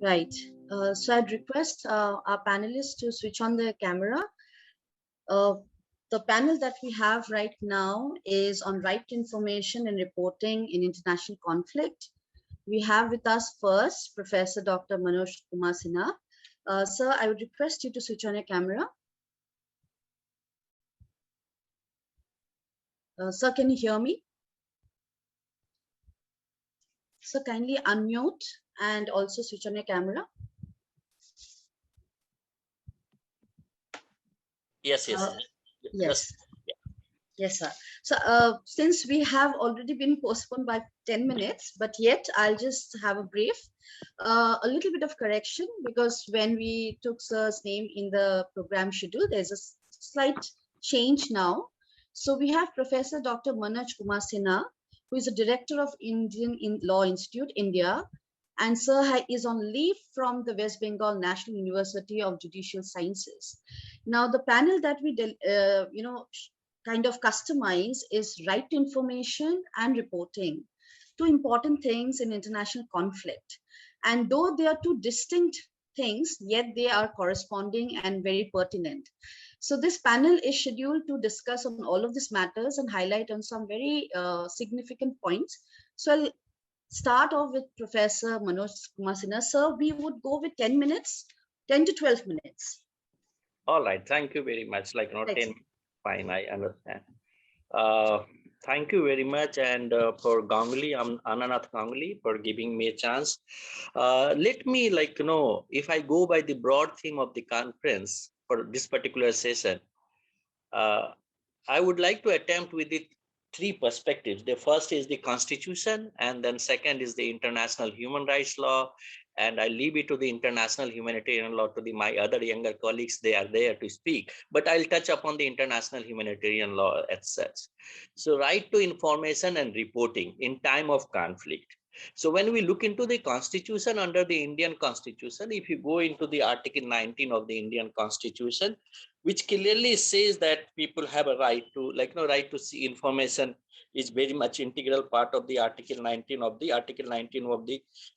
Right. So I'd request our panelists to switch on their camera. Uh, the panel that we have right now is on right to information and reporting in international conflict. We have with us first Professor Dr. Manoj Kumar Sinha. Sir, I would request you to switch on your camera. Sir, can you hear me? So kindly unmute and also switch on your camera. Yes. Yes. Yeah. Yes, sir. So, since we have already been postponed by 10 minutes, but yet I'll just have a brief, a little bit of correction, because when we took sir's name in the program schedule, there's a slight change now. So we have Professor Dr. Manoj Kumar Sinha, who is a director of Indian Law Institute, India, and sir is on leave from the West Bengal National University of Judicial Sciences. Now, the panel that we, kind of customize is right to information and reporting, two important things in international conflict. And though they are two distinct things, yet they are corresponding and very pertinent. So this panel is scheduled to discuss on all of these matters and highlight on some very significant points. So I'll start off with Professor Manoj Kumar Sinha. Sir, we would go with 10 minutes, 10 to 12 minutes. All right. Thank you very much. Like not 10. Fine, I understand. Thank you very much, and for Ganguly, I'm Ananath Ganguly, for giving me a chance. Let me, if I go by the broad theme of the conference for this particular session, I would like to attempt with the three perspectives. The first is the Constitution, and then second is the international human rights law, and I leave it to the international humanitarian law to my other younger colleagues. They are there to speak, but I'll touch upon the international humanitarian law as such. So right to information and reporting in time of conflict. So when we look into the Constitution, under the Indian Constitution, if you go into the Article 19 of the Indian Constitution, which clearly says that people have a right to, right to see information, is very much integral part of the Article 19 of the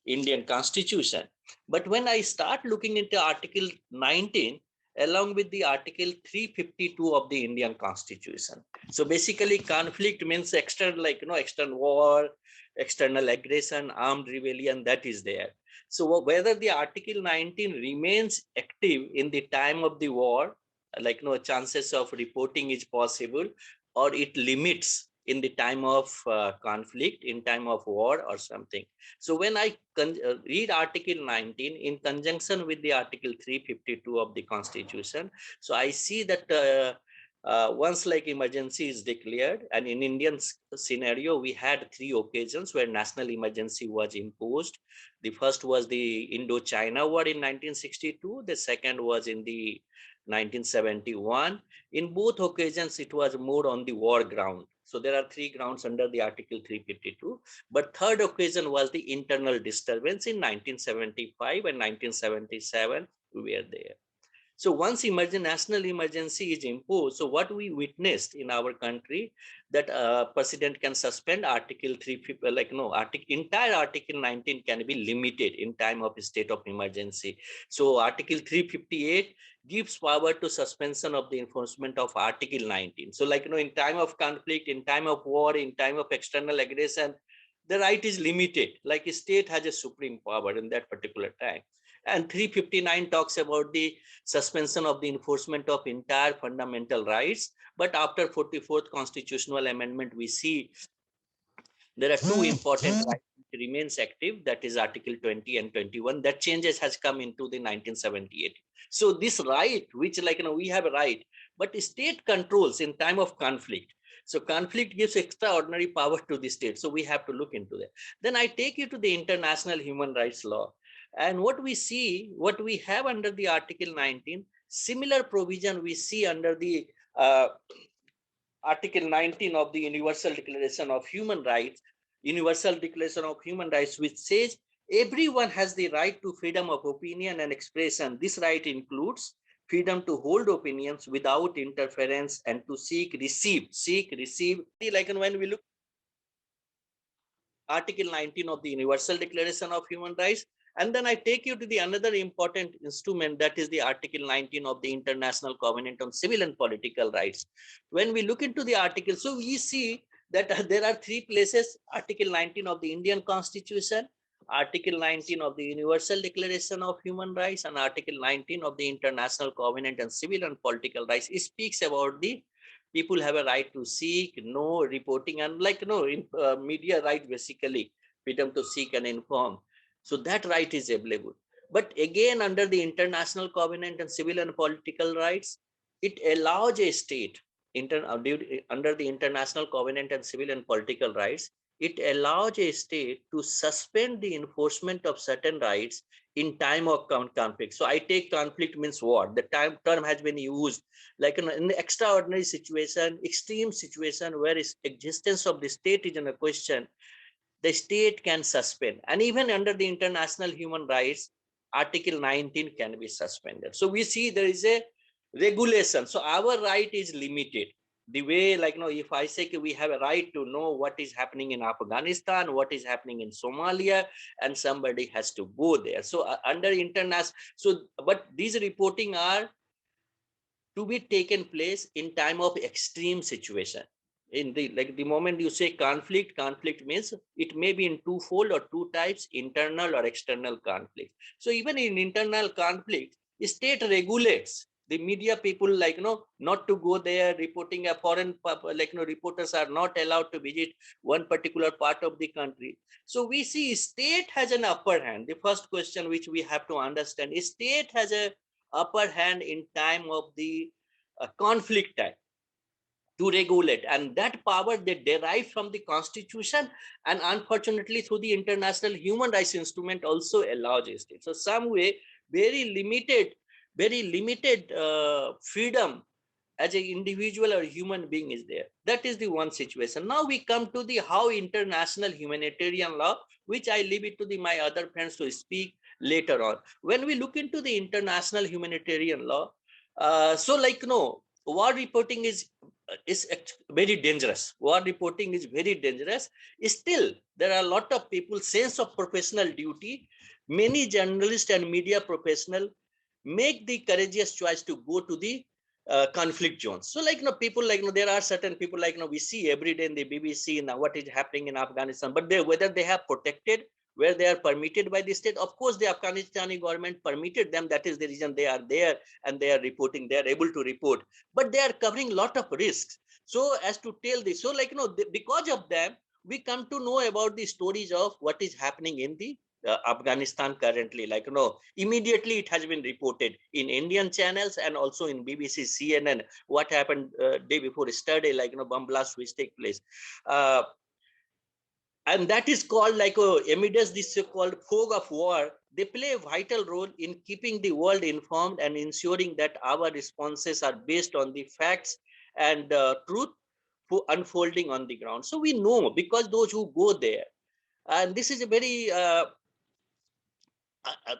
Indian Constitution. But when I start looking into Article 19 along with the Article 352 of the Indian Constitution, so basically conflict means external, external war, external aggression, armed rebellion, that is there. So whether the Article 19 remains active in the time of the war, chances of reporting is possible, or it limits in the time of conflict, in time of war or something. So when I read Article 19 in conjunction with the Article 352 of the Constitution, so I see that once emergency is declared, and in Indian scenario, we had three occasions where national emergency was imposed. The first was the Indo-China War in 1962. The second was in the 1971. In both occasions, it was more on the war ground. So there are three grounds under the Article 352. But third occasion was the internal disturbance in 1975 and 1977. We were there. So once national emergency is imposed, so what we witnessed in our country, that president can suspend Article 350, entire Article 19 can be limited in time of state of emergency. So Article 358 gives power to suspension of the enforcement of Article 19. So in time of conflict, in time of war, in time of external aggression, the right is limited. Like a state has a supreme power in that particular time. And 359 talks about the suspension of the enforcement of entire fundamental rights. But after 44th constitutional amendment, we see there are two important rights which remains active, that is Article 20 and 21. That changes has come into the 1978. So this right, which we have a right, but state controls in time of conflict. So conflict gives extraordinary power to the state. So we have to look into that. Then I take you to the international human rights law. And what we see, what we have under the Article 19, similar provision we see under the Article 19 of the Universal Declaration of Human Rights, which says everyone has the right to freedom of opinion and expression. This right includes freedom to hold opinions without interference and to receive. When we look Article 19 of the Universal Declaration of Human Rights And then I take you to the another important instrument, that is the Article 19 of the International Covenant on Civil and Political Rights. When we look into the article, so we see that there are three places: Article 19 of the Indian Constitution, Article 19 of the Universal Declaration of Human Rights, and Article 19 of the International Covenant on Civil and Political Rights. It speaks about the people have a right to seek, know, reporting, and in media right, basically freedom to seek and inform. So that right is available. But again, under the International Covenant on Civil and Political Rights, it allows a state, under the International Covenant on Civil and Political Rights, it allows a state to suspend the enforcement of certain rights in time of conflict. So I take conflict means war. The term has been used like in an extraordinary situation, extreme situation where existence of the state is in a question, the state can suspend. And even under the international human rights, Article 19 can be suspended. So we see there is a regulation. So our right is limited. The way, if I say we have a right to know what is happening in Afghanistan, what is happening in Somalia, and somebody has to go there. So under international, but these reporting are to be taken place in time of extreme situation. In the moment you say conflict means it may be in twofold or two types: internal or external conflict. So even in internal conflict, state regulates the media people, not to go there, reporting a foreign, reporters are not allowed to visit one particular part of the country. So we see state has an upper hand. The first question which we have to understand is state has a upper hand in time of the conflict time to regulate, and that power they derive from the constitution, and unfortunately through the international human rights instrument also allows it. So some way very limited freedom as an individual or human being is there. That is the one situation. Now we come to the how international humanitarian law, which I leave it to my other friends to speak later on. When we look into the international humanitarian law, war reporting is very dangerous. War reporting is very dangerous. Still, there are a lot of people, sense of professional duty. Many journalists and media professionals make the courageous choice to go to the conflict zones. So people there are certain people we see every day in the BBC now what is happening in Afghanistan, but whether they have protected, where they are permitted by the state. Of course, the Afghanistani government permitted them. That is the reason they are there and they are reporting. They are able to report, but they are covering a lot of risks. So as to tell this, so because of them, we come to know about the stories of what is happening in the Afghanistan currently. Immediately it has been reported in Indian channels and also in BBC, CNN, what happened day before yesterday, bomb blast which take place. And that is called amidst this so-called fog of war, they play a vital role in keeping the world informed and ensuring that our responses are based on the facts and truth unfolding on the ground. So we know, because those who go there, and this is a very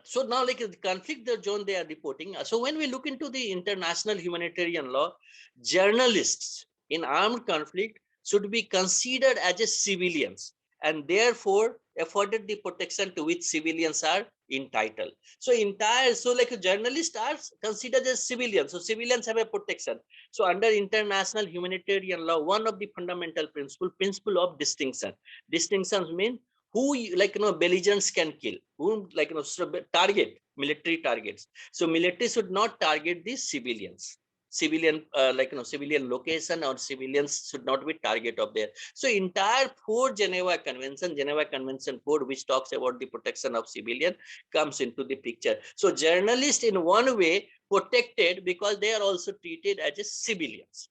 so now the conflict zone they are reporting. So when we look into the international humanitarian law, journalists in armed conflict should be considered as a civilians, and therefore afforded the protection to which civilians are entitled. So journalists are considered as civilians, so civilians have a protection. So under international humanitarian law, one of the fundamental principle of distinctions mean who belligerents can kill, whom target military targets. So military should not target the civilians. Civilian civilian location or civilians should not be target of there. So entire Geneva Convention 4, which talks about the protection of civilian, comes into the picture. So journalists in one way protected because they are also treated as a civilians.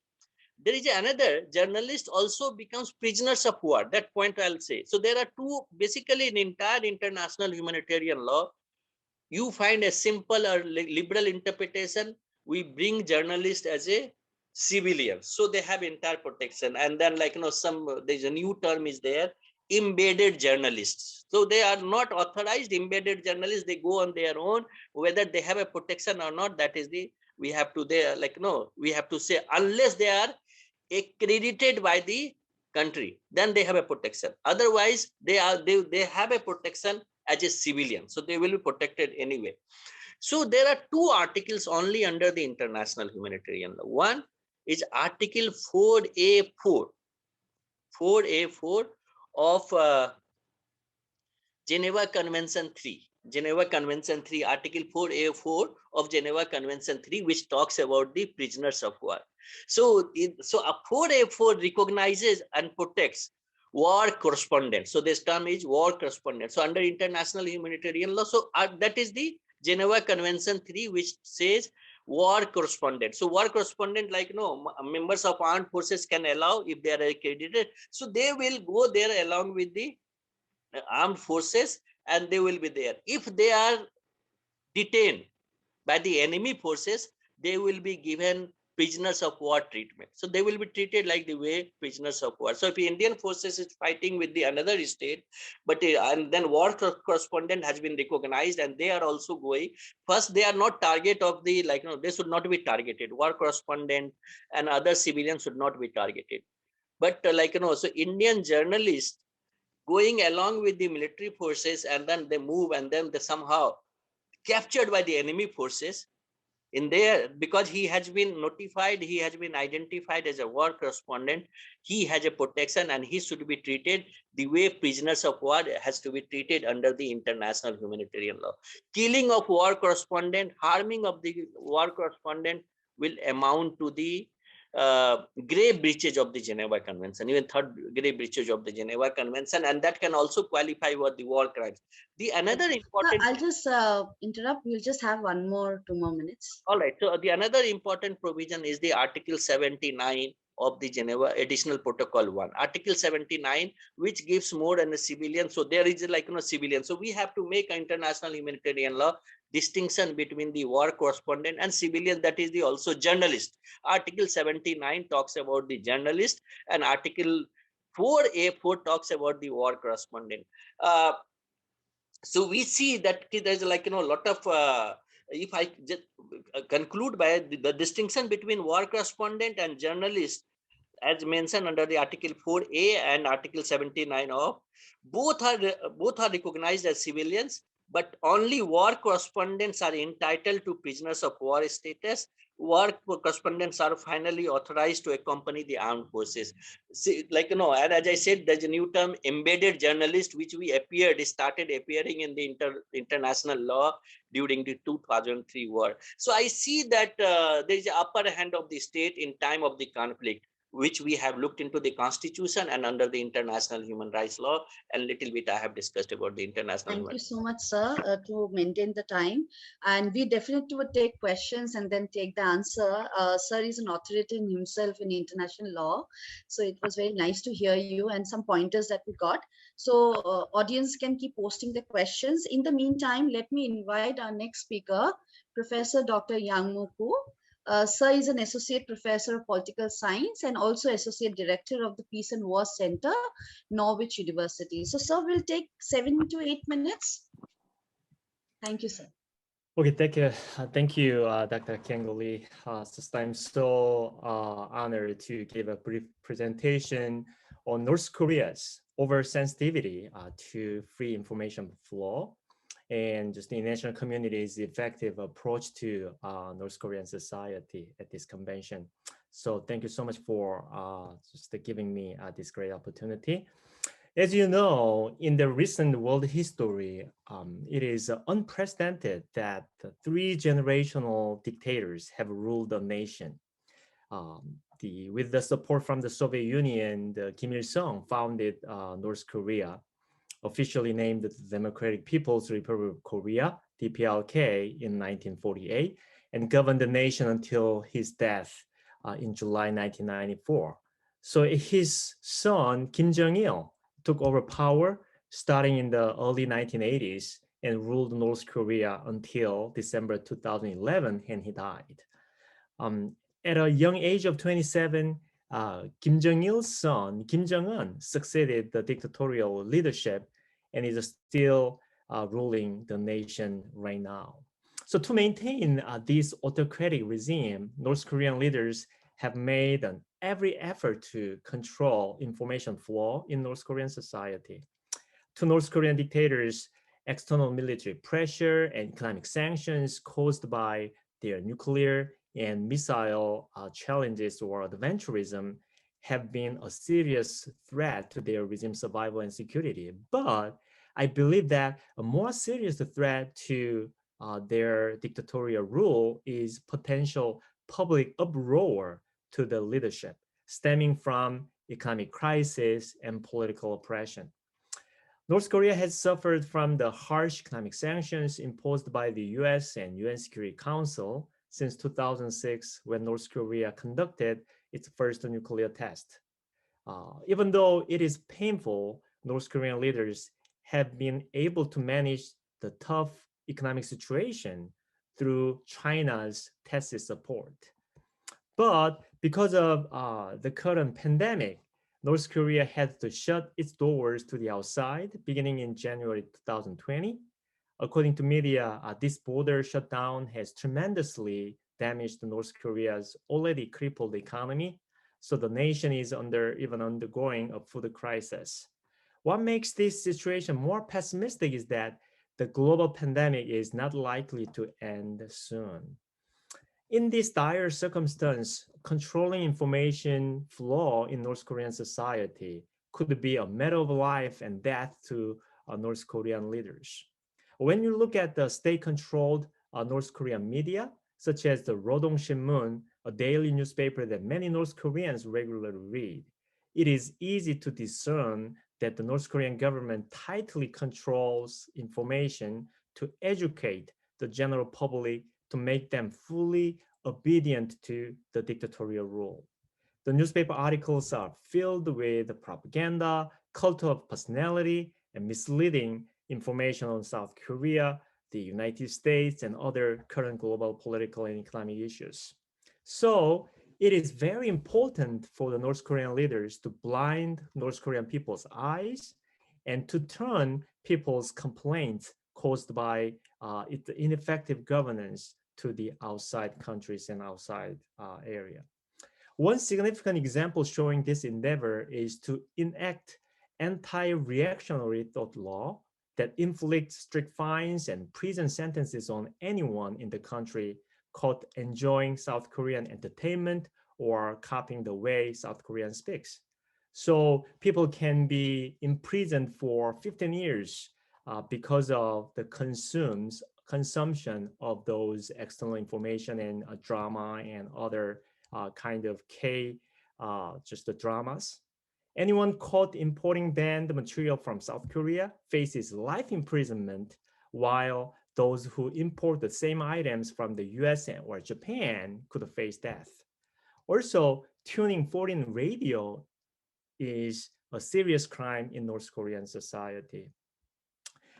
There is another, journalist also becomes prisoners of war. That point I'll say. So there are two, basically in entire international humanitarian law, you find a simple or liberal interpretation. We bring journalists as a civilian, so they have entire protection. And then there's a new term is there, embedded journalists. So they are not authorized embedded journalists. They go on their own, whether they have a protection or not. That is we have to say unless they are accredited by the country, then they have a protection. Otherwise, they have a protection as a civilian. So they will be protected anyway. So there are two articles only under the international humanitarian law. One is Article 4A4, 4A4 of Geneva Convention 3. Geneva Convention 3, Article 4A4 of Geneva Convention 3, which talks about the prisoners of war. So, a 4A4 recognizes and protects war correspondent. So this term is war correspondent. So under international humanitarian law, so that is the Geneva Convention 3, which says war correspondent. So war correspondent, like members of armed forces can allow if they are accredited. So they will go there along with the armed forces, and they will be there. If they are detained by the enemy forces, they will be given prisoners of war treatment. So they will be treated like the way prisoners of war. So if the Indian forces is fighting with the another state, but and then war correspondent has been recognized, and they are also going. First, they are not target of the they should not be targeted. War correspondent and other civilians should not be targeted. But so Indian journalists going along with the military forces, and then they move, and then they somehow captured by the enemy forces in there, because he has been notified, he has been identified as a war correspondent, he has a protection, and he should be treated the way prisoners of war has to be treated under the international humanitarian law. Killing of war correspondent, harming of the war correspondent will amount to the grave breaches of the Geneva Convention, even third grave breaches of the Geneva Convention, and that can also qualify for the war crimes. The another important. I'll just interrupt. We'll just have 2 more minutes. All right. So the another important provision is the Article 79 of the Geneva Additional Protocol 1. Article 79, which gives more than a civilian. So there is civilian. So we have to make an international humanitarian law distinction between the war correspondent and civilian, that is the also journalist. Article 79 talks about the journalist, and Article 4A4 talks about the war correspondent. So we see that there's a lot of if I just conclude by the distinction between war correspondent and journalist, as mentioned under the Article 4A and Article 79 of, both are recognized as civilians, but only war correspondents are entitled to prisoners of war status. War correspondents are finally authorized to accompany the armed forces. See, and as I said, there's a new term, embedded journalist, which started appearing in the international law during the 2003 war. So I see that there is an upper hand of the state in time of the conflict, which we have looked into the constitution and under the international human rights law, and little bit I have discussed about the international. Thank you so much, sir, to maintain the time. And we definitely would take questions and then take the answer. Sir is an authority in himself in international law. So it was very nice to hear you and some pointers that we got. So audience can keep posting the questions. In the meantime, let me invite our next speaker, Professor Dr. Youngmoo Koo. Sir is an associate professor of political science and also associate director of the Peace and War Center, Norwich University. So, sir, we'll take 7 to 8 minutes. Thank you, sir. Okay, thank you, Dr. Kyung-Go Lee. I'm so honored to give a brief presentation on North Korea's oversensitivity to free information flow, and just the international community's effective approach to North Korean society at this convention. So thank you so much for just giving me this great opportunity. As you know, in the recent world history, it is unprecedented that 3 generational dictators have ruled a nation. With the support from the Soviet Union, Kim Il-sung founded North Korea, officially named the Democratic People's Republic of Korea, DPRK, in 1948, and governed the nation until his death in July 1994. So his son, Kim Jong-il, took over power starting in the early 1980s and ruled North Korea until December 2011, and he died. At a young age of 27, Kim Jong-il's son, Kim Jong-un, succeeded the dictatorial leadership and is still ruling the nation right now. So to maintain this autocratic regime, North Korean leaders have made every effort to control information flow in North Korean society. To North Korean dictators, external military pressure and economic sanctions caused by their nuclear and missile challenges or adventurism have been a serious threat to their regime survival and security. But I believe that a more serious threat to their dictatorial rule is potential public uproar to the leadership stemming from economic crisis and political oppression. North Korea has suffered from the harsh economic sanctions imposed by the US and UN Security Council since 2006 when North Korea conducted its first nuclear test. Even though it is painful, North Korean leaders have been able to manage the tough economic situation through China's tacit support. But because of the current pandemic, North Korea had to shut its doors to the outside beginning in January 2020. According to media, this border shutdown has tremendously damaged North Korea's already crippled economy. So the nation is even undergoing a food crisis. What makes this situation more pessimistic is that the global pandemic is not likely to end soon. In this dire circumstance, controlling information flow in North Korean society could be a matter of life and death to North Korean leaders. When you look at the state-controlled North Korean media, such as the Rodong Sinmun, a daily newspaper that many North Koreans regularly read, it is easy to discern that the North Korean government tightly controls information to educate the general public to make them fully obedient to the dictatorial rule. The newspaper articles are filled with propaganda, cult of personality, and misleading information on South Korea, the United States, and other current global political and economic issues. So it is very important for the North Korean leaders to blind North Korean people's eyes and to turn people's complaints caused by its ineffective governance to the outside countries and outside area. One significant example showing this endeavor is to enact anti-reactionary thought law that inflicts strict fines and prison sentences on anyone in the country caught enjoying South Korean entertainment or copying the way South Korean speaks. So people can be imprisoned for 15 years because of the consumption of those external information and drama and other kind of just the dramas. Anyone caught importing banned material from South Korea faces life imprisonment, while those who import the same items from the US or Japan could face death. Also, tuning foreign radio is a serious crime in North Korean society.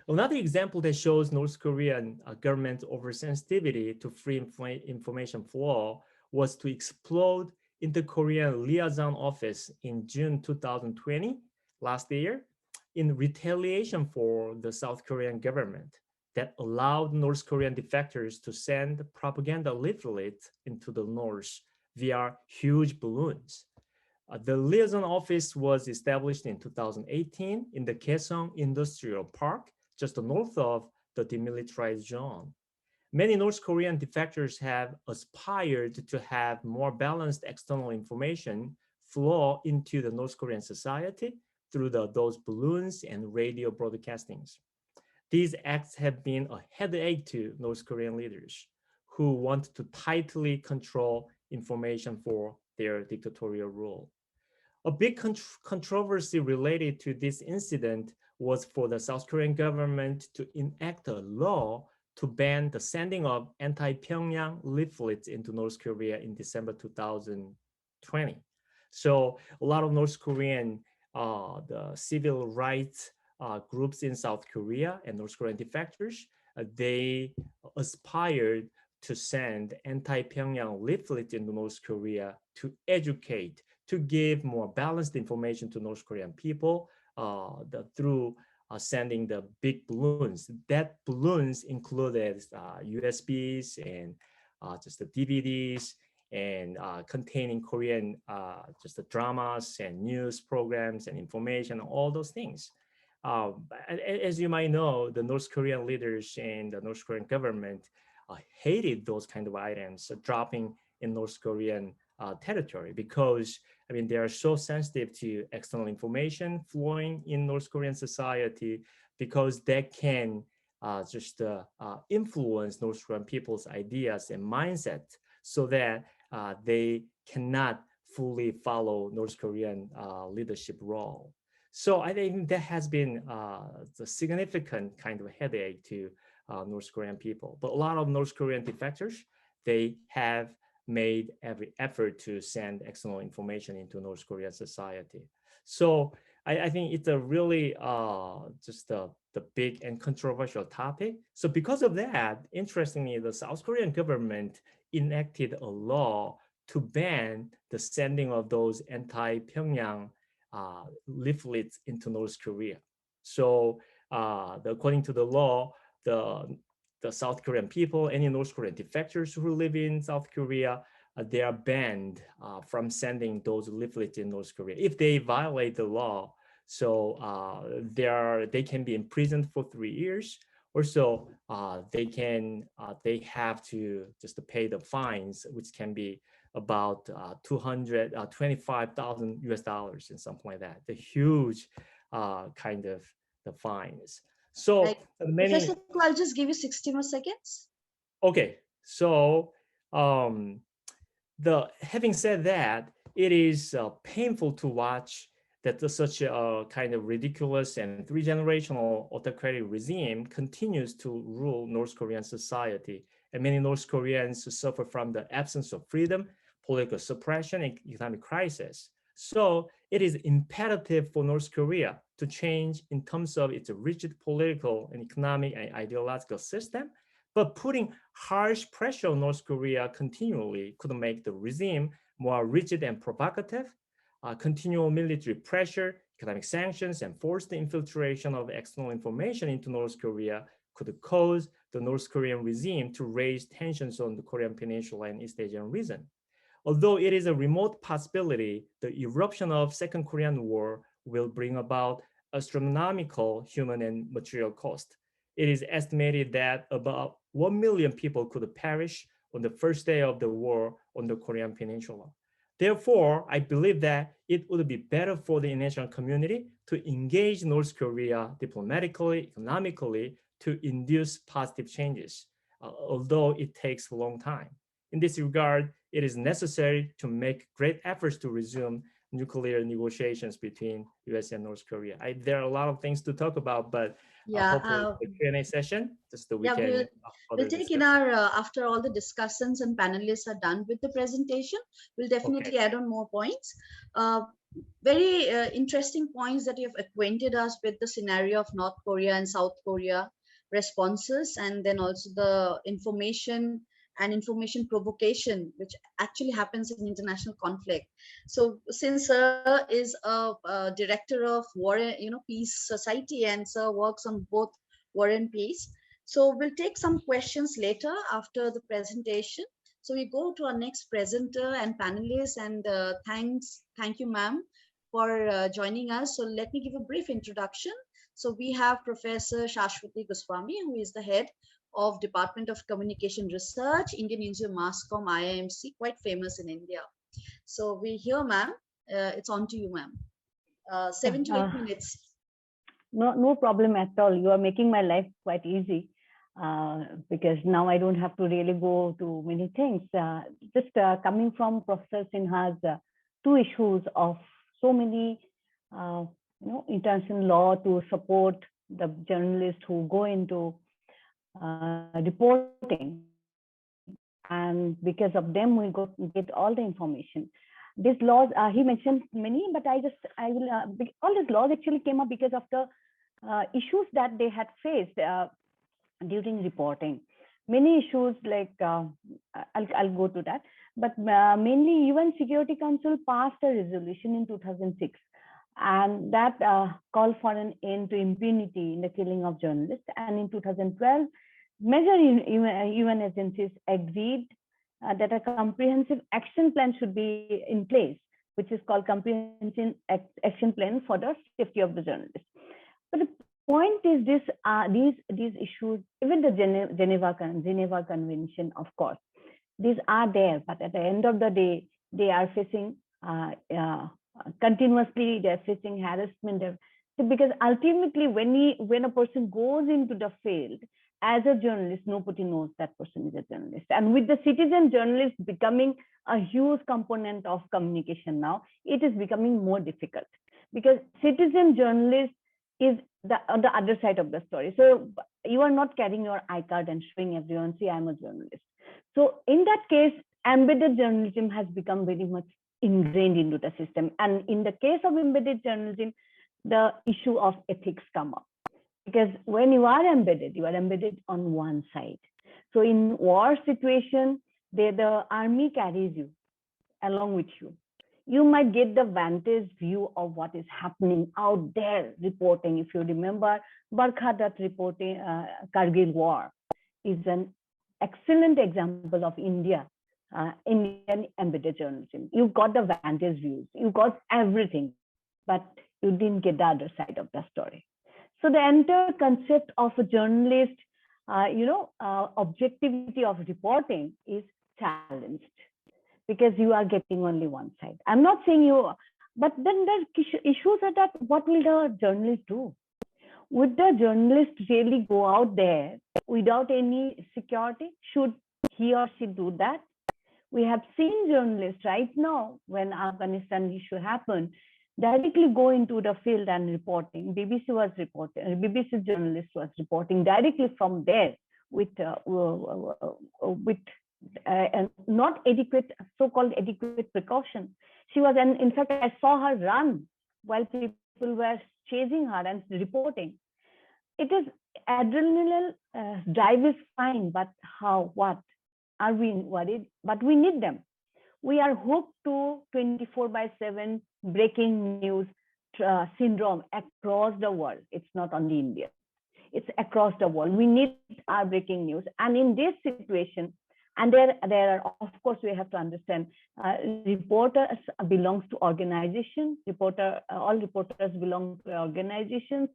Another example that shows North Korean government oversensitivity to free information flow was to explode in the Korean liaison office in June 2020, last year, in retaliation for the South Korean government that allowed North Korean defectors to send propaganda leaflets into the North via huge balloons. The liaison office was established in 2018 in the Kaesong Industrial Park, just north of the demilitarized zone. Many North Korean defectors have aspired to have more balanced external information flow into the North Korean society through those balloons and radio broadcastings. These acts have been a headache to North Korean leaders who want to tightly control information for their dictatorial rule. A big controversy related to this incident was for the South Korean government to enact a law to ban the sending of anti-Pyongyang leaflets into North Korea in December 2020. So a lot of North Korean, the civil rights groups in South Korea and North Korean defectors, they aspired to send anti-Pyongyang leaflets into North Korea to educate, to give more balanced information to North Korean people through sending the big balloons. That balloons included USBs and just the DVDs and containing Korean just the dramas and news programs and information, all those things. As you might know, the North Korean leaders and the North Korean government hated those kind of items dropping in North Korean territory because, I mean, they are so sensitive to external information flowing in North Korean society because that can just influence North Korean people's ideas and mindset so that they cannot fully follow North Korean leadership role. So I think that has been the significant kind of headache to North Korean people. But a lot of North Korean defectors, they have made every effort to send external information into North Korean society. So I think it's a really just the big and controversial topic. So because of that, interestingly, the South Korean government enacted a law to ban the sending of those anti-Pyongyang leaflets into North Korea. So according to the law, the South Korean people, any North Korean defectors who live in South Korea, they are banned from sending those leaflets in North Korea. If they violate the law, so they can be imprisoned for 3 years, or so they have to just pay the fines, which can be about $225,000 US and something like that. The huge kind of the fines. So Like, Professor, I'll just give you 60 more seconds. Okay, so having said that, it is painful to watch that such a kind of ridiculous and three-generational autocratic regime continues to rule North Korean society. And many North Koreans suffer from the absence of freedom, political suppression, and economic crisis. So it is imperative for North Korea to change in terms of its rigid political and economic and ideological system. But putting harsh pressure on North Korea continually could make the regime more rigid and provocative. Continual military pressure, economic sanctions, and forced infiltration of external information into North Korea could cause the North Korean regime to raise tensions on the Korean Peninsula and East Asian region. Although it is a remote possibility, the eruption of Second Korean War will bring about astronomical human and material cost. It is estimated that about 1 million people could perish on the first day of the war on the Korean Peninsula. Therefore, I believe that it would be better for the international community to engage North Korea diplomatically, economically, to induce positive changes, although it takes a long time. In this regard, it is necessary to make great efforts to resume nuclear negotiations between US and North Korea. There are a lot of things to talk about, but hopefully the Q&A session, just the weekend. We'll take in our, after all the discussants and panelists are done with the presentation, we'll definitely add on more points. Very interesting points that you've acquainted us with the scenario of North Korea and South Korea responses, and then also the information and information provocation, which actually happens in international conflict. So since Sir is a director of War, Peace Society, and Sir works on both war and peace. So we'll take some questions later after the presentation. So we go to our next presenter and panelists, and thank you, ma'am, for joining us. So let me give a brief introduction. So we have Professor Shashwati Goswami, who is the head of Department of Communication Research, Indian Institute of Mass Comm, IIMC, quite famous in India. So we're here, ma'am. It's on to you, ma'am. 7 to 8 minutes. No problem at all. You are making my life quite easy because now I don't have to really go to many things. Just coming from Professor Sinha's 2 issues of so many, international law to support the journalists who go into reporting, and because of them we get all the information. These laws, he mentioned many, but I will all these laws actually came up because of the issues that they had faced during reporting. Many issues like I'll go to that, but mainly UN Security Council passed a resolution in 2006, and that called for an end to impunity in the killing of journalists. And in 2012, major UN agencies agreed that a comprehensive action plan should be in place, which is called Comprehensive Action Plan for the Safety of the Journalists. But the point is this: these issues, even the Geneva Convention, of course, these are there. But at the end of the day, they are facing continuously. They are facing harassment. Because ultimately, when a person goes into the field as a journalist, nobody knows that person is a journalist. And with the citizen journalist becoming a huge component of communication now, it is becoming more difficult, because citizen journalist is on the other side of the story. So you are not carrying your iCard and showing everyone, see, I'm a journalist. So in that case, embedded journalism has become very much ingrained into the system. And in the case of embedded journalism, the issue of ethics come up, because when you are embedded on one side. So in war situation, the army carries you along with you. You might get the vantage view of what is happening out there reporting. If you remember, Barkha Dutt reporting Kargil war is an excellent example of Indian embedded journalism. You got the vantage views, you got everything, but you didn't get the other side of the story. So the entire concept of a journalist, objectivity of reporting is challenged, because you are getting only one side. I'm not saying you, but then the issues are that what will the journalist do? Would the journalist really go out there without any security? Should he or she do that? We have seen journalists right now, when Afghanistan issue happened, directly go into the field and reporting. BBC journalist was reporting directly from there with not adequate, so-called adequate precaution. She was, and in fact, I saw her run while people were chasing her and reporting. It is adrenaline drive is fine, but how? What? Are we worried? But we need them. We are hooked to 24/7 breaking news syndrome across the world. It's not only India. It's across the world. We need our breaking news. And in this situation, and there are, of course, we have to understand, reporters belongs to organizations. All reporters belong to organizations,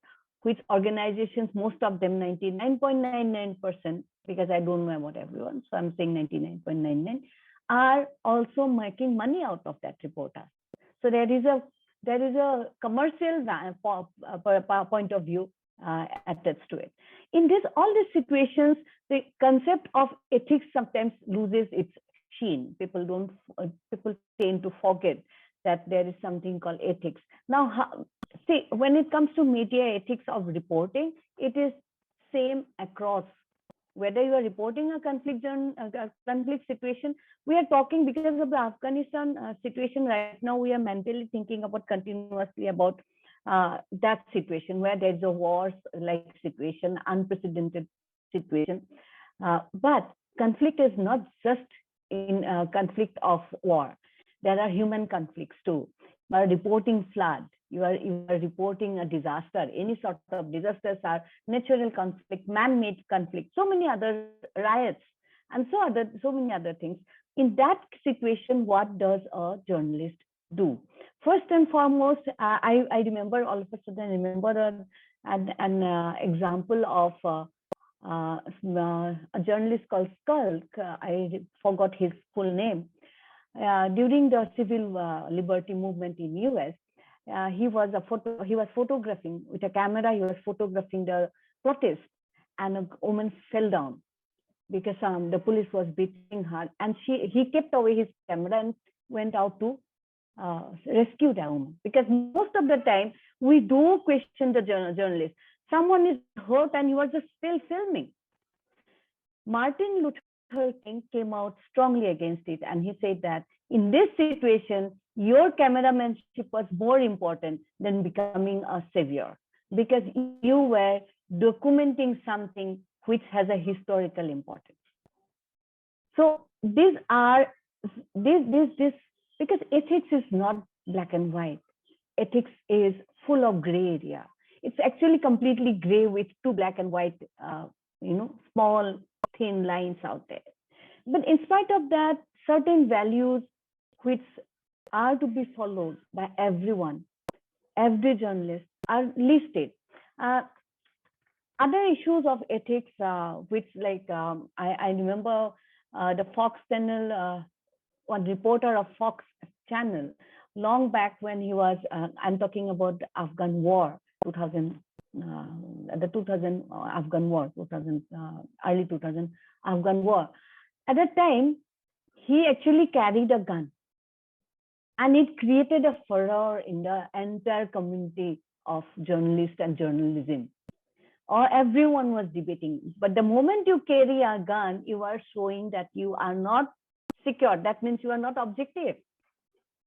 which organizations, most of them, 99.99%, because I don't know about everyone, so I'm saying 99.99, are also making money out of that reporter. So there is a commercial point of view attached to it. In all these situations, the concept of ethics sometimes loses its sheen. People tend to forget that there is something called ethics. Now, see, when it comes to media ethics of reporting, it is same across. Whether you are reporting a conflict situation, we are talking because of the Afghanistan situation right now. We are mentally thinking about continuously about that situation where there's a war-like situation, unprecedented situation. But conflict is not just in conflict of war. There are human conflicts too. You are reporting flood. You are reporting a disaster. Any sort of disasters are natural conflict, man-made conflict, so many other riots, and so many other things. In that situation, what does a journalist do? First and foremost, I remember all of a sudden, I remember an example of a journalist called Skulk. I forgot his full name. During the civil liberty movement in US, he was photographing with a camera. He was photographing the protest, and a woman fell down because the police was beating her, and he kept away his camera and went out to rescue the woman. Because most of the time we do question the journalist. Someone is hurt and you are just still filming. Martin Luther King came out strongly against it, and he said that in this situation, your cameramanship was more important than becoming a savior, because you were documenting something which has a historical importance. So these are because ethics is not black and white. Ethics is full of gray area. It's actually completely gray with two black and white, small thin lines out there. But in spite of that, certain values which are to be followed by everyone, every journalist, are listed. Other issues of ethics, which like I remember the Fox channel, one reporter of Fox channel, long back when he was, I'm talking about the Afghan war, 2000, the 2000 Afghan war, 2000, early 2000 Afghan war. At that time, he actually carried a gun, and it created a furor in the entire community of journalists and journalism. Or everyone was debating. But the moment you carry a gun, you are showing that you are not secure. That means you are not objective.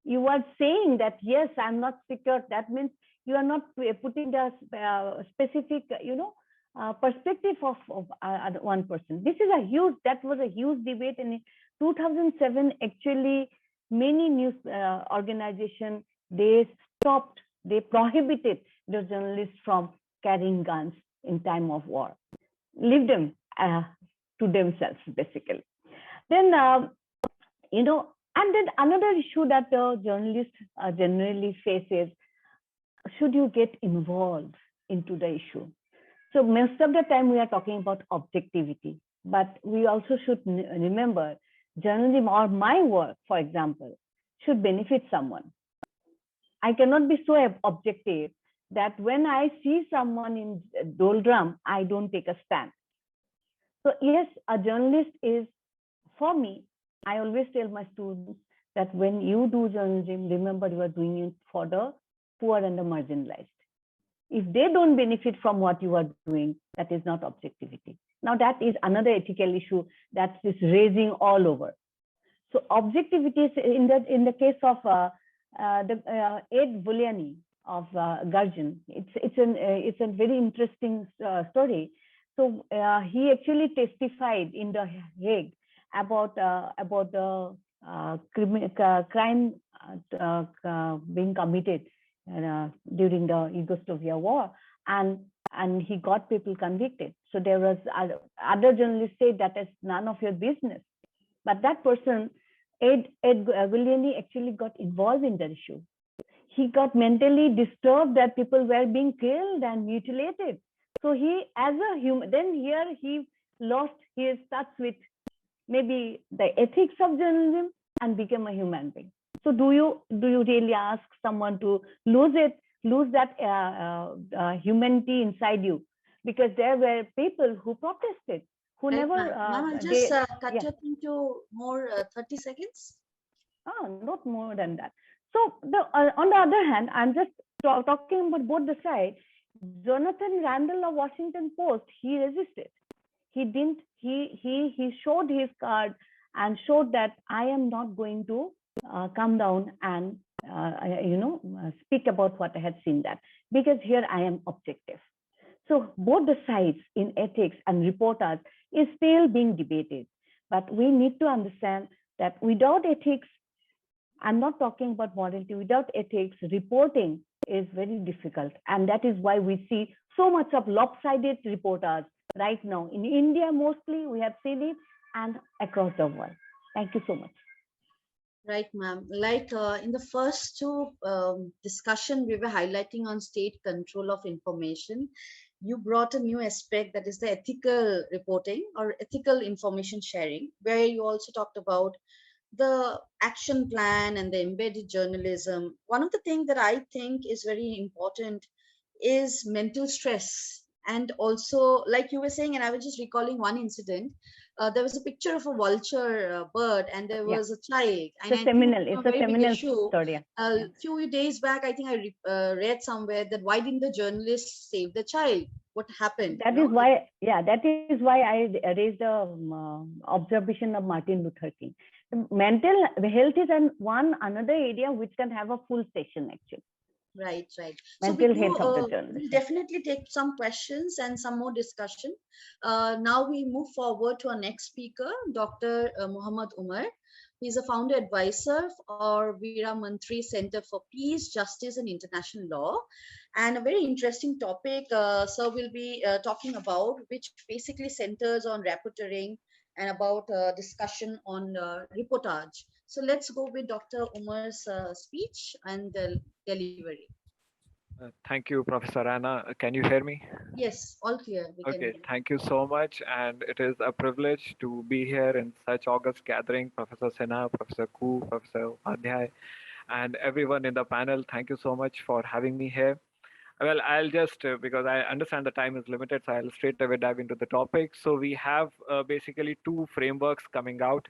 You are saying that, yes, I'm not secure. That means you are not putting the specific, perspective of one person. This is that was a huge debate in 2007. Actually, many news organizations, they prohibited the journalists from carrying guns in time of war, leave them to themselves, basically. Then, and then another issue that the journalist generally faces, should you get involved into the issue? So most of the time we are talking about objectivity, but we also should remember journalism or my work, for example, should benefit someone. I cannot be so objective that when I see someone in doldrum, I don't take a stand. So yes, a journalist is, for me, I always tell my students that when you do journalism, remember you are doing it for the poor and the marginalized. If they don't benefit from what you are doing, that is not objectivity. Now that is another ethical issue that is raising all over. So objectivity is in the case of Ed Vouliani of Guardian. It's a very interesting story. So he actually testified in the Hague about the crime being committed during the Yugoslavia war, and he got people convicted. So there was other journalists say that is none of your business, but that person, Ed Vouliani, actually got involved in the issue. He got mentally disturbed that people were being killed and mutilated. So he, as a human, then here he lost his touch with maybe the ethics of journalism and became a human being. So do you really ask someone to lose that humanity inside you? Because there were people who protested, who Right, never. Ma'am, I'll just cut your thing to more 30 seconds. Oh, not more than that. So on the other hand, I'm just talking about both the sides. Jonathan Randall of Washington Post, he resisted. He didn't. He showed his card and showed that I am not going to come down and speak about what I had seen, that because here I am objective. So both the sides in ethics and reporters is still being debated, but we need to understand that without ethics, I'm not talking about morality, without ethics, reporting is very difficult. And that is why we see so much of lopsided reporters right now. In India, mostly, we have seen it, and across the world. Thank you so much. Right, ma'am. Like in the first two discussion, we were highlighting on state control of information. You brought a new aspect, that is the ethical reporting or ethical information sharing, where you also talked about the action plan and the embedded journalism. One of the things that I think is very important is mental stress. And also, like you were saying, and I was just recalling one incident, there was a picture of a vulture bird, and there was a child. It's a seminal story. A few days back, I think I read somewhere that why didn't the journalist save the child? What happened? That is why I raised the observation of Martin Luther King. Mental health is another area which can have a full session actually. Right. Mental health of the journalist. We'll definitely take some questions and some more discussion. Now we move forward to our next speaker, Dr. Muhammad Umar. He's a founder advisor for Veera Mantri Center for Peace, Justice and International Law. And a very interesting topic, sir will be talking about, which basically centers on rapporteuring and about discussion on reportage. So let's go with Dr. Umar's speech and delivery. Thank you, Professor Anna. Can you hear me? Yes, all clear. We can Okay, hear. thank you so much. And it is a privilege to be here in such august gathering. Professor Sinha, Professor Koo, Professor Upadhyay, and everyone in the panel. Thank you so much for having me here. Well, I'll just, because I understand the time is limited, so I'll straight away dive into the topic. So we have basically two frameworks coming out.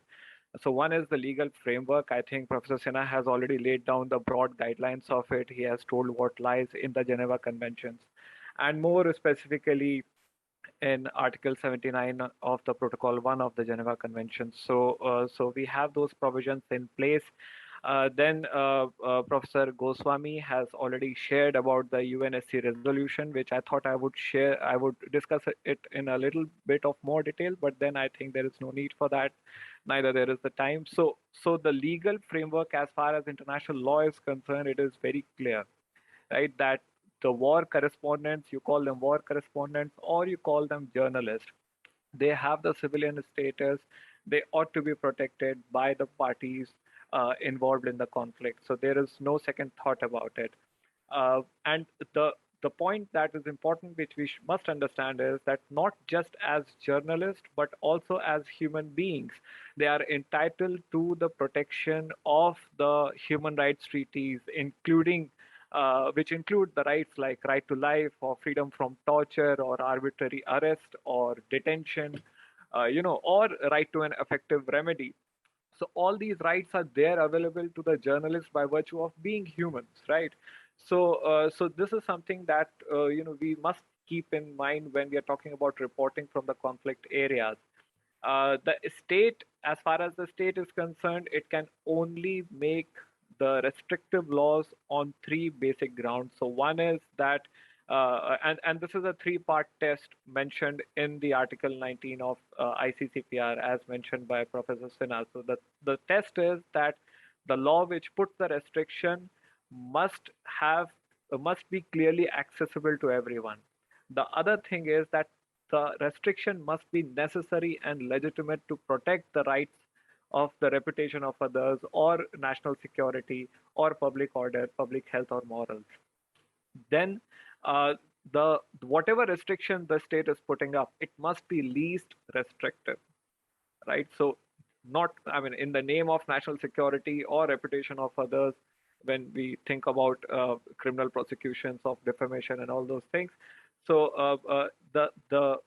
So one is the legal framework. I think Professor Sinha has already laid down the broad guidelines of it. He has told what lies in the Geneva Conventions. And more specifically, in Article 79 of the Protocol 1 of the Geneva Convention. So we have those provisions in place. Then Professor Goswami has already shared about the UNSC resolution, which I thought I would share. I would discuss it in a little bit of more detail, but then I think there is no need for that. Neither there is the time. So the legal framework, as far as international law is concerned, it is very clear, right? That the war correspondents, you call them war correspondents or you call them journalists, they have the civilian status. They ought to be protected by the parties involved in the conflict. So there is no second thought about it. And the point that is important, which we must understand, is that not just as journalists, but also as human beings, they are entitled to the protection of the human rights treaties, including which include the rights like right to life or freedom from torture or arbitrary arrest or detention, or right to an effective remedy. So all these rights are there available to the journalists by virtue of being humans, right? So this is something that we must keep in mind when we are talking about reporting from the conflict areas. The state, as far as the state is concerned, it can only make the restrictive laws on three basic grounds. So one is that, and this is a three-part test mentioned in the Article 19 of ICCPR, as mentioned by Professor Sinha. So the test is that the law which puts the restriction must have must be clearly accessible to everyone. The other thing is that the restriction must be necessary and legitimate to protect the rights of the reputation of others or national security or public order, public health or morals. Then the whatever restriction the state is putting up, it must be least restrictive, right? So not, I mean, in the name of national security or reputation of others, when we think about criminal prosecutions of defamation and all those things. So the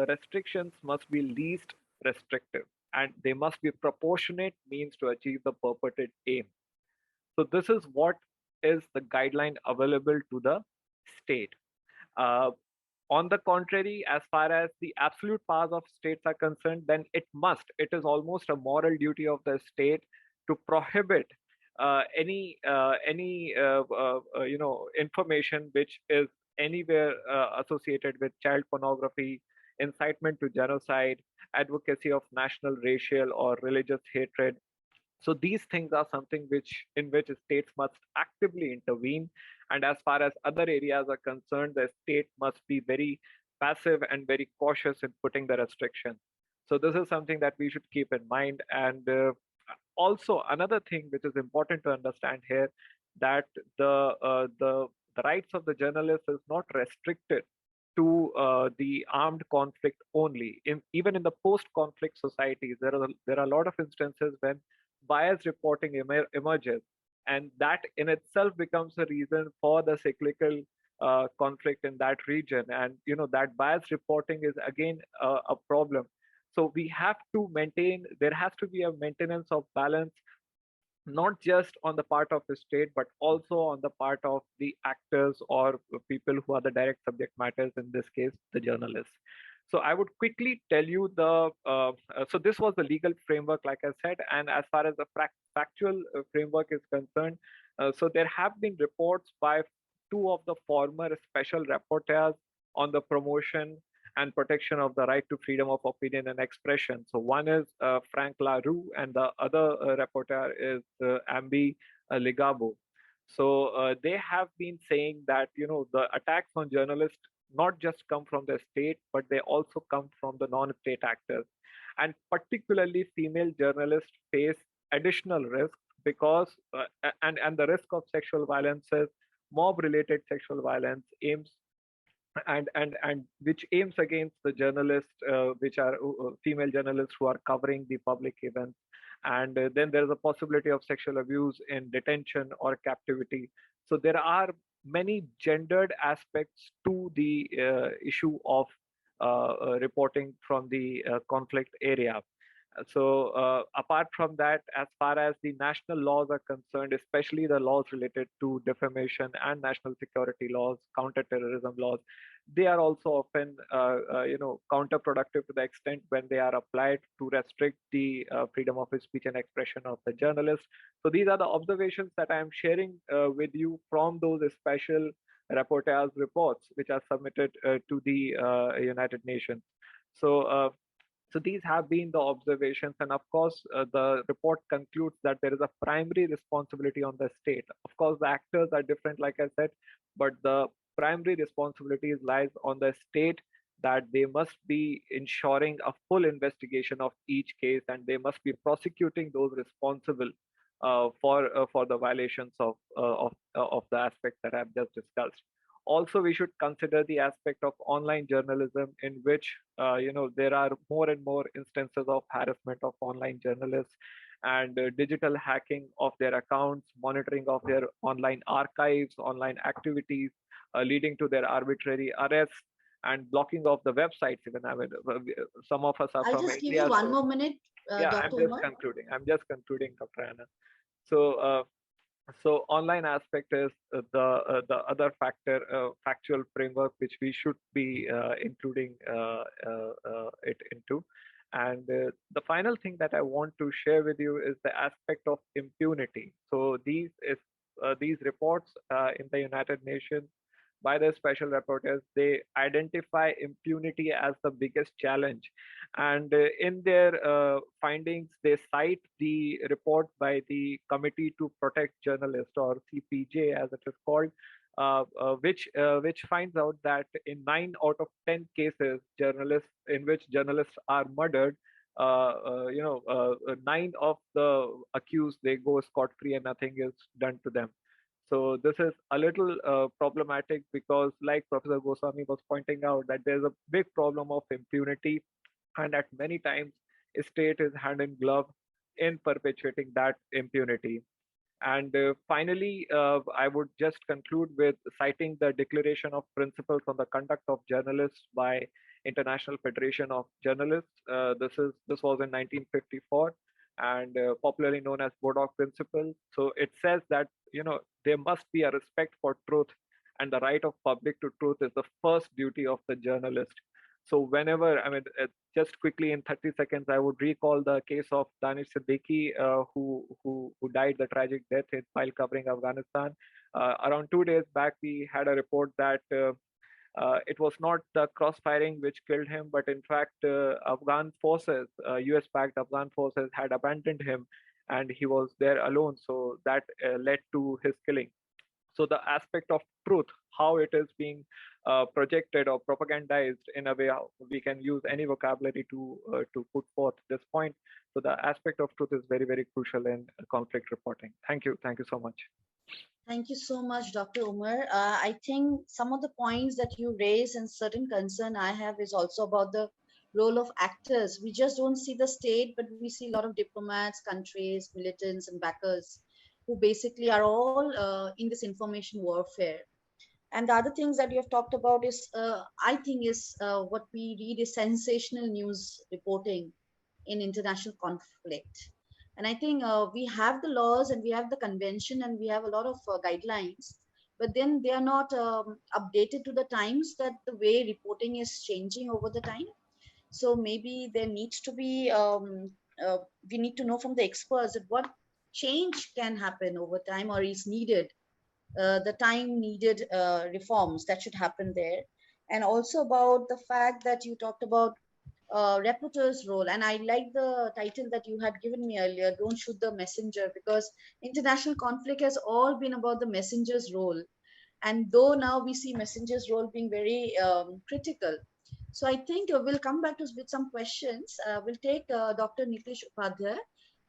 restrictions must be least restrictive and they must be proportionate means to achieve the purported aim. So this is what is the guideline available to the state. Uh, on the contrary, as far as the absolute powers of states are concerned, then it is almost a moral duty of the state to prohibit any information which is anywhere associated with child pornography, incitement to genocide, advocacy of national, racial, or religious hatred. So these things are something in which states must actively intervene. And as far as other areas are concerned, the state must be very passive and very cautious in putting the restrictions. So this is something that we should keep in mind. And also another thing which is important to understand here, that the rights of the journalist is not restricted to the armed conflict only. Even in the post-conflict societies, there are a lot of instances when biased reporting emerges, and that in itself becomes a reason for the cyclical conflict in that region. And that biased reporting is again a problem. So we have to maintain. There has to be a maintenance of balance, not just on the part of the state, but also on the part of the actors or people who are the direct subject matters, in this case, the journalists. So I would quickly tell you so this was the legal framework, like I said, and as far as the factual framework is concerned, so there have been reports by two of the former special rapporteurs on the promotion and protection of the right to freedom of opinion and expression. So one is Frank LaRue, and the other rapporteur is Ambi Ligabo. So they have been saying that the attacks on journalists not just come from the state, but they also come from the non-state actors, and particularly female journalists face additional risk because and the risk of sexual violence mob-related sexual violence aims and which aims against the journalists, which are female journalists who are covering the public events. And then there is a possibility of sexual abuse in detention or captivity. So there are many gendered aspects to the issue of reporting from the conflict area. So apart from that, as far as the national laws are concerned, especially the laws related to defamation and national security laws, counterterrorism laws, they are also often counterproductive to the extent when they are applied to restrict the freedom of speech and expression of the journalist. So these are the observations that I am sharing with you from those special rapporteurs reports which are submitted to the United Nations. So these have been the observations, and of course, the report concludes that there is a primary responsibility on the state. Of course, the actors are different, like I said, but the primary responsibility lies on the state, that they must be ensuring a full investigation of each case, and they must be prosecuting those responsible for the violations of the aspects that I've just discussed. Also, we should consider the aspect of online journalism, in which there are more and more instances of harassment of online journalists, and digital hacking of their accounts, monitoring of their online archives, online activities, leading to their arbitrary arrests and blocking of the websites. Even some of us are I'll from just India. give you one more minute, Yeah, Dr. Umar. I'm just concluding, Dr. Anna. So online aspect is the other factual framework which we should be including it into. And the final thing that I want to share with you is the aspect of impunity. So these reports in the United Nations by the special rapporteurs, they identify impunity as the biggest challenge. And in their findings, they cite the report by the Committee to Protect Journalists, or CPJ as it is called, which finds out that in 9 out of 10 cases in which journalists are murdered, 9 of the accused, they go scot-free and nothing is done to them. So this is a little problematic, because like Professor Goswami was pointing out, that there's a big problem of impunity, and at many times a state is hand in glove in perpetuating that impunity. And finally, I would just conclude with citing the Declaration of Principles on the Conduct of Journalists by International Federation of Journalists. This was in 1954, and popularly known as Bodok Principle. So it says that there must be a respect for truth, and the right of public to truth is the first duty of the journalist. So whenever, just quickly in 30 seconds, I would recall the case of Danish Siddiqui, who died the tragic death while covering Afghanistan. Around 2 days back, we had a report that it was not the cross-firing which killed him, but in fact, Afghan forces, US-backed Afghan forces had abandoned him, and he was there alone. So that led to his killing. So the aspect of truth, how it is being projected or propagandized in a way, how we can use any vocabulary to put forth this point. So the aspect of truth is very, very crucial in conflict reporting. Thank you so much. Thank you so much, Dr. Umar. I think some of the points that you raise and certain concern I have is also about the role of actors. We just don't see the state, but we see a lot of diplomats, countries, militants, and backers who basically are all in this information warfare. And the other things that you have talked about is, I think, is what we read is sensational news reporting in international conflict. And I think we have the laws and we have the convention and we have a lot of guidelines, but then they are not updated to the times, that the way reporting is changing over the time. So maybe there needs to be, we need to know from the experts that what change can happen over time or is needed, the time needed reforms that should happen there. And also about the fact that you talked about reporter's role, and I like the title that you had given me earlier, Don't Shoot the Messenger, because international conflict has all been about the messenger's role, and though now we see messenger's role being very critical. So I think we'll come back with some questions. We'll take Dr. Nitish Upadhyay,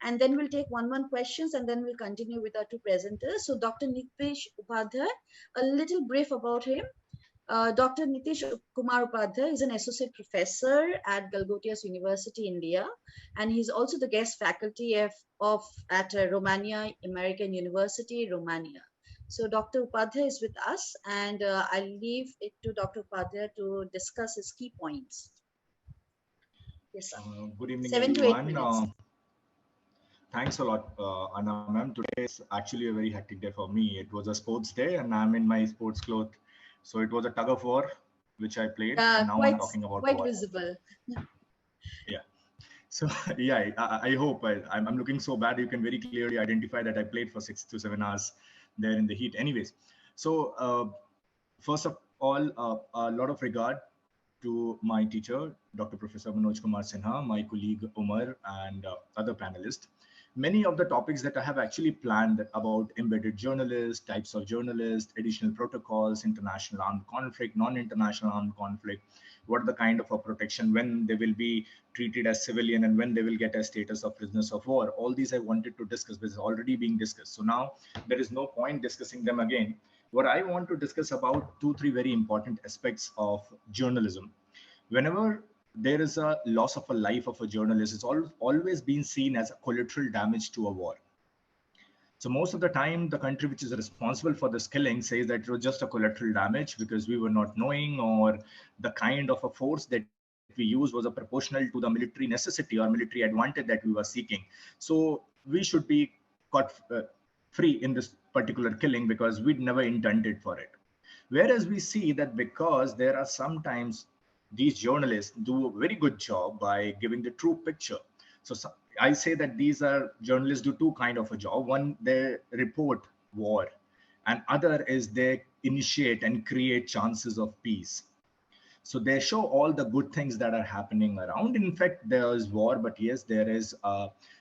And then we'll take one questions, and then we'll continue with our two presenters. So Dr. Nitish Upadhyay, a little brief about him. Dr. Nitish Kumar Upadhyay is an associate professor at Galgotias University, India, and he's also the guest faculty at Romania American University, Romania. So Dr. Upadhyay is with us, and I'll leave it to Dr. Upadhyay to discuss his key points. Yes, sir. Good evening, 7 to 8 everyone. minutes. Thanks a lot, Anna ma'am. Today is actually a very hectic day for me. It was a sports day, and I'm in my sports clothes. So it was a tug of war, which I played. And now I'm talking about quite war. Visible. Yeah. So yeah, I hope I'm looking so bad. You can very clearly identify that I played for 6 to 7 hours there in the heat. Anyways, so first of all, a lot of regard to my teacher, Dr. Professor Manoj Kumar Sinha, my colleague Umar, and other panelists. Many of the topics that I have actually planned about embedded journalists, types of journalists, additional protocols, international armed conflict, non-international armed conflict, what are the kind of a protection, when they will be treated as civilian and when they will get a status of prisoners of war. All these I wanted to discuss, but it's already being discussed. So now there is no point discussing them again. What I want to discuss about 2-3 very important aspects of journalism. Whenever there is a loss of a life of a journalist, it's always been seen as a collateral damage to a war. So most of the time, the country which is responsible for this killing says that it was just a collateral damage because we were not knowing, or the kind of a force that we used was a proportional to the military necessity or military advantage that we were seeking. So we should be caught free in this particular killing because we'd never intended for it. Whereas we see that because there are sometimes these journalists do a very good job by giving the true picture. So I say that these are journalists do two kind of a job. One, they report war, and other is they initiate and create chances of peace. So they show all the good things that are happening around. In fact, there is war, but yes, there is,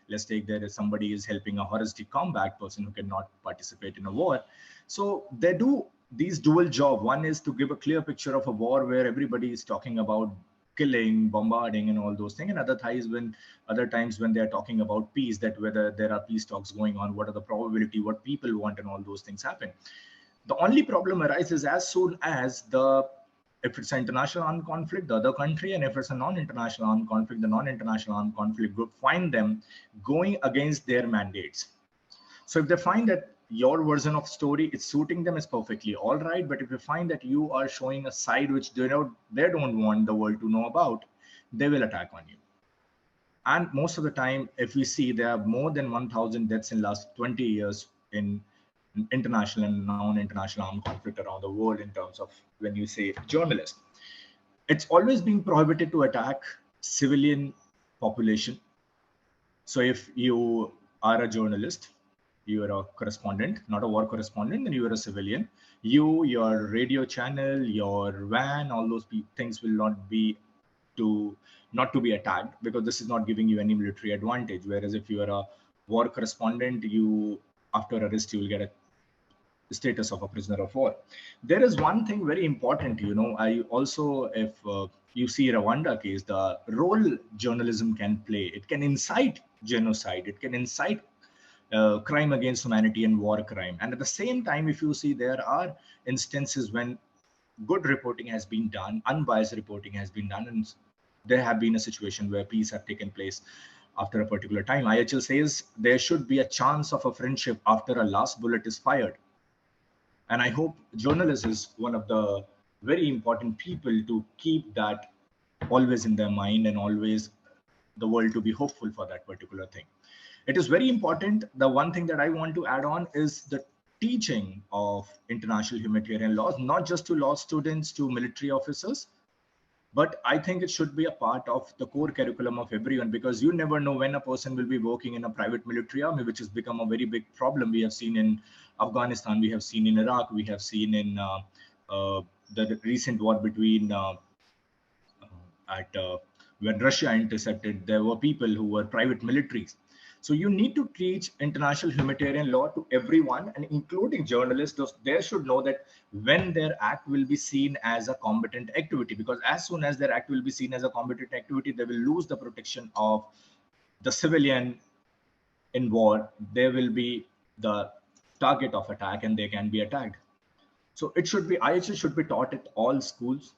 let's take there is somebody is helping a horrific combat person who cannot participate in a war. So they do these dual job. One is to give a clear picture of a war where everybody is talking about killing, bombarding, and all those things. And other times when they are talking about peace, that whether there are peace talks going on, what are the probability, what people want, and all those things happen. The only problem arises as soon as if it's an international armed conflict, the other country, and if it's a non-international armed conflict, the non-international armed conflict group find them going against their mandates. So if they find that your version of story is suiting them, is perfectly all right. But if you find that you are showing a side which they don't want the world to know about, they will attack on you. And most of the time, if we see, there are more than 1,000 deaths in last 20 years in international and non-international armed conflict around the world in terms of when you say journalists. It's always been prohibited to attack civilian population. So if you are a journalist, you are a correspondent, not a war correspondent, then you are a civilian. Your radio channel, your van, all those things will not be to be attacked, because this is not giving you any military advantage. Whereas if you are a war correspondent, after arrest, you will get a status of a prisoner of war. There is one thing very important, I also, if you see Rwanda case, the role journalism can play, it can incite genocide, it can incite crime against humanity and war crime. And at the same time, if you see, there are instances when good reporting has been done, unbiased reporting has been done, and there have been a situation where peace have taken place after a particular time. IHL says there should be a chance of a friendship after a last bullet is fired. And I hope journalists is one of the very important people to keep that always in their mind, and always the world to be hopeful for that particular thing. It is very important. The one thing that I want to add on is the teaching of international humanitarian laws, not just to law students, to military officers, but I think it should be a part of the core curriculum of everyone, because you never know when a person will be working in a private military army, which has become a very big problem. We have seen in Afghanistan, we have seen in Iraq, we have seen in the recent war between when Russia intercepted, there were people who were private militaries. So you need to teach international humanitarian law to everyone, and including journalists. They should know that when their act will be seen as a combatant activity, because as soon as their act will be seen as a combatant activity, they will lose the protection of the civilian in war, they will be the target of attack and they can be attacked. So it should be, IHL should be taught at all schools.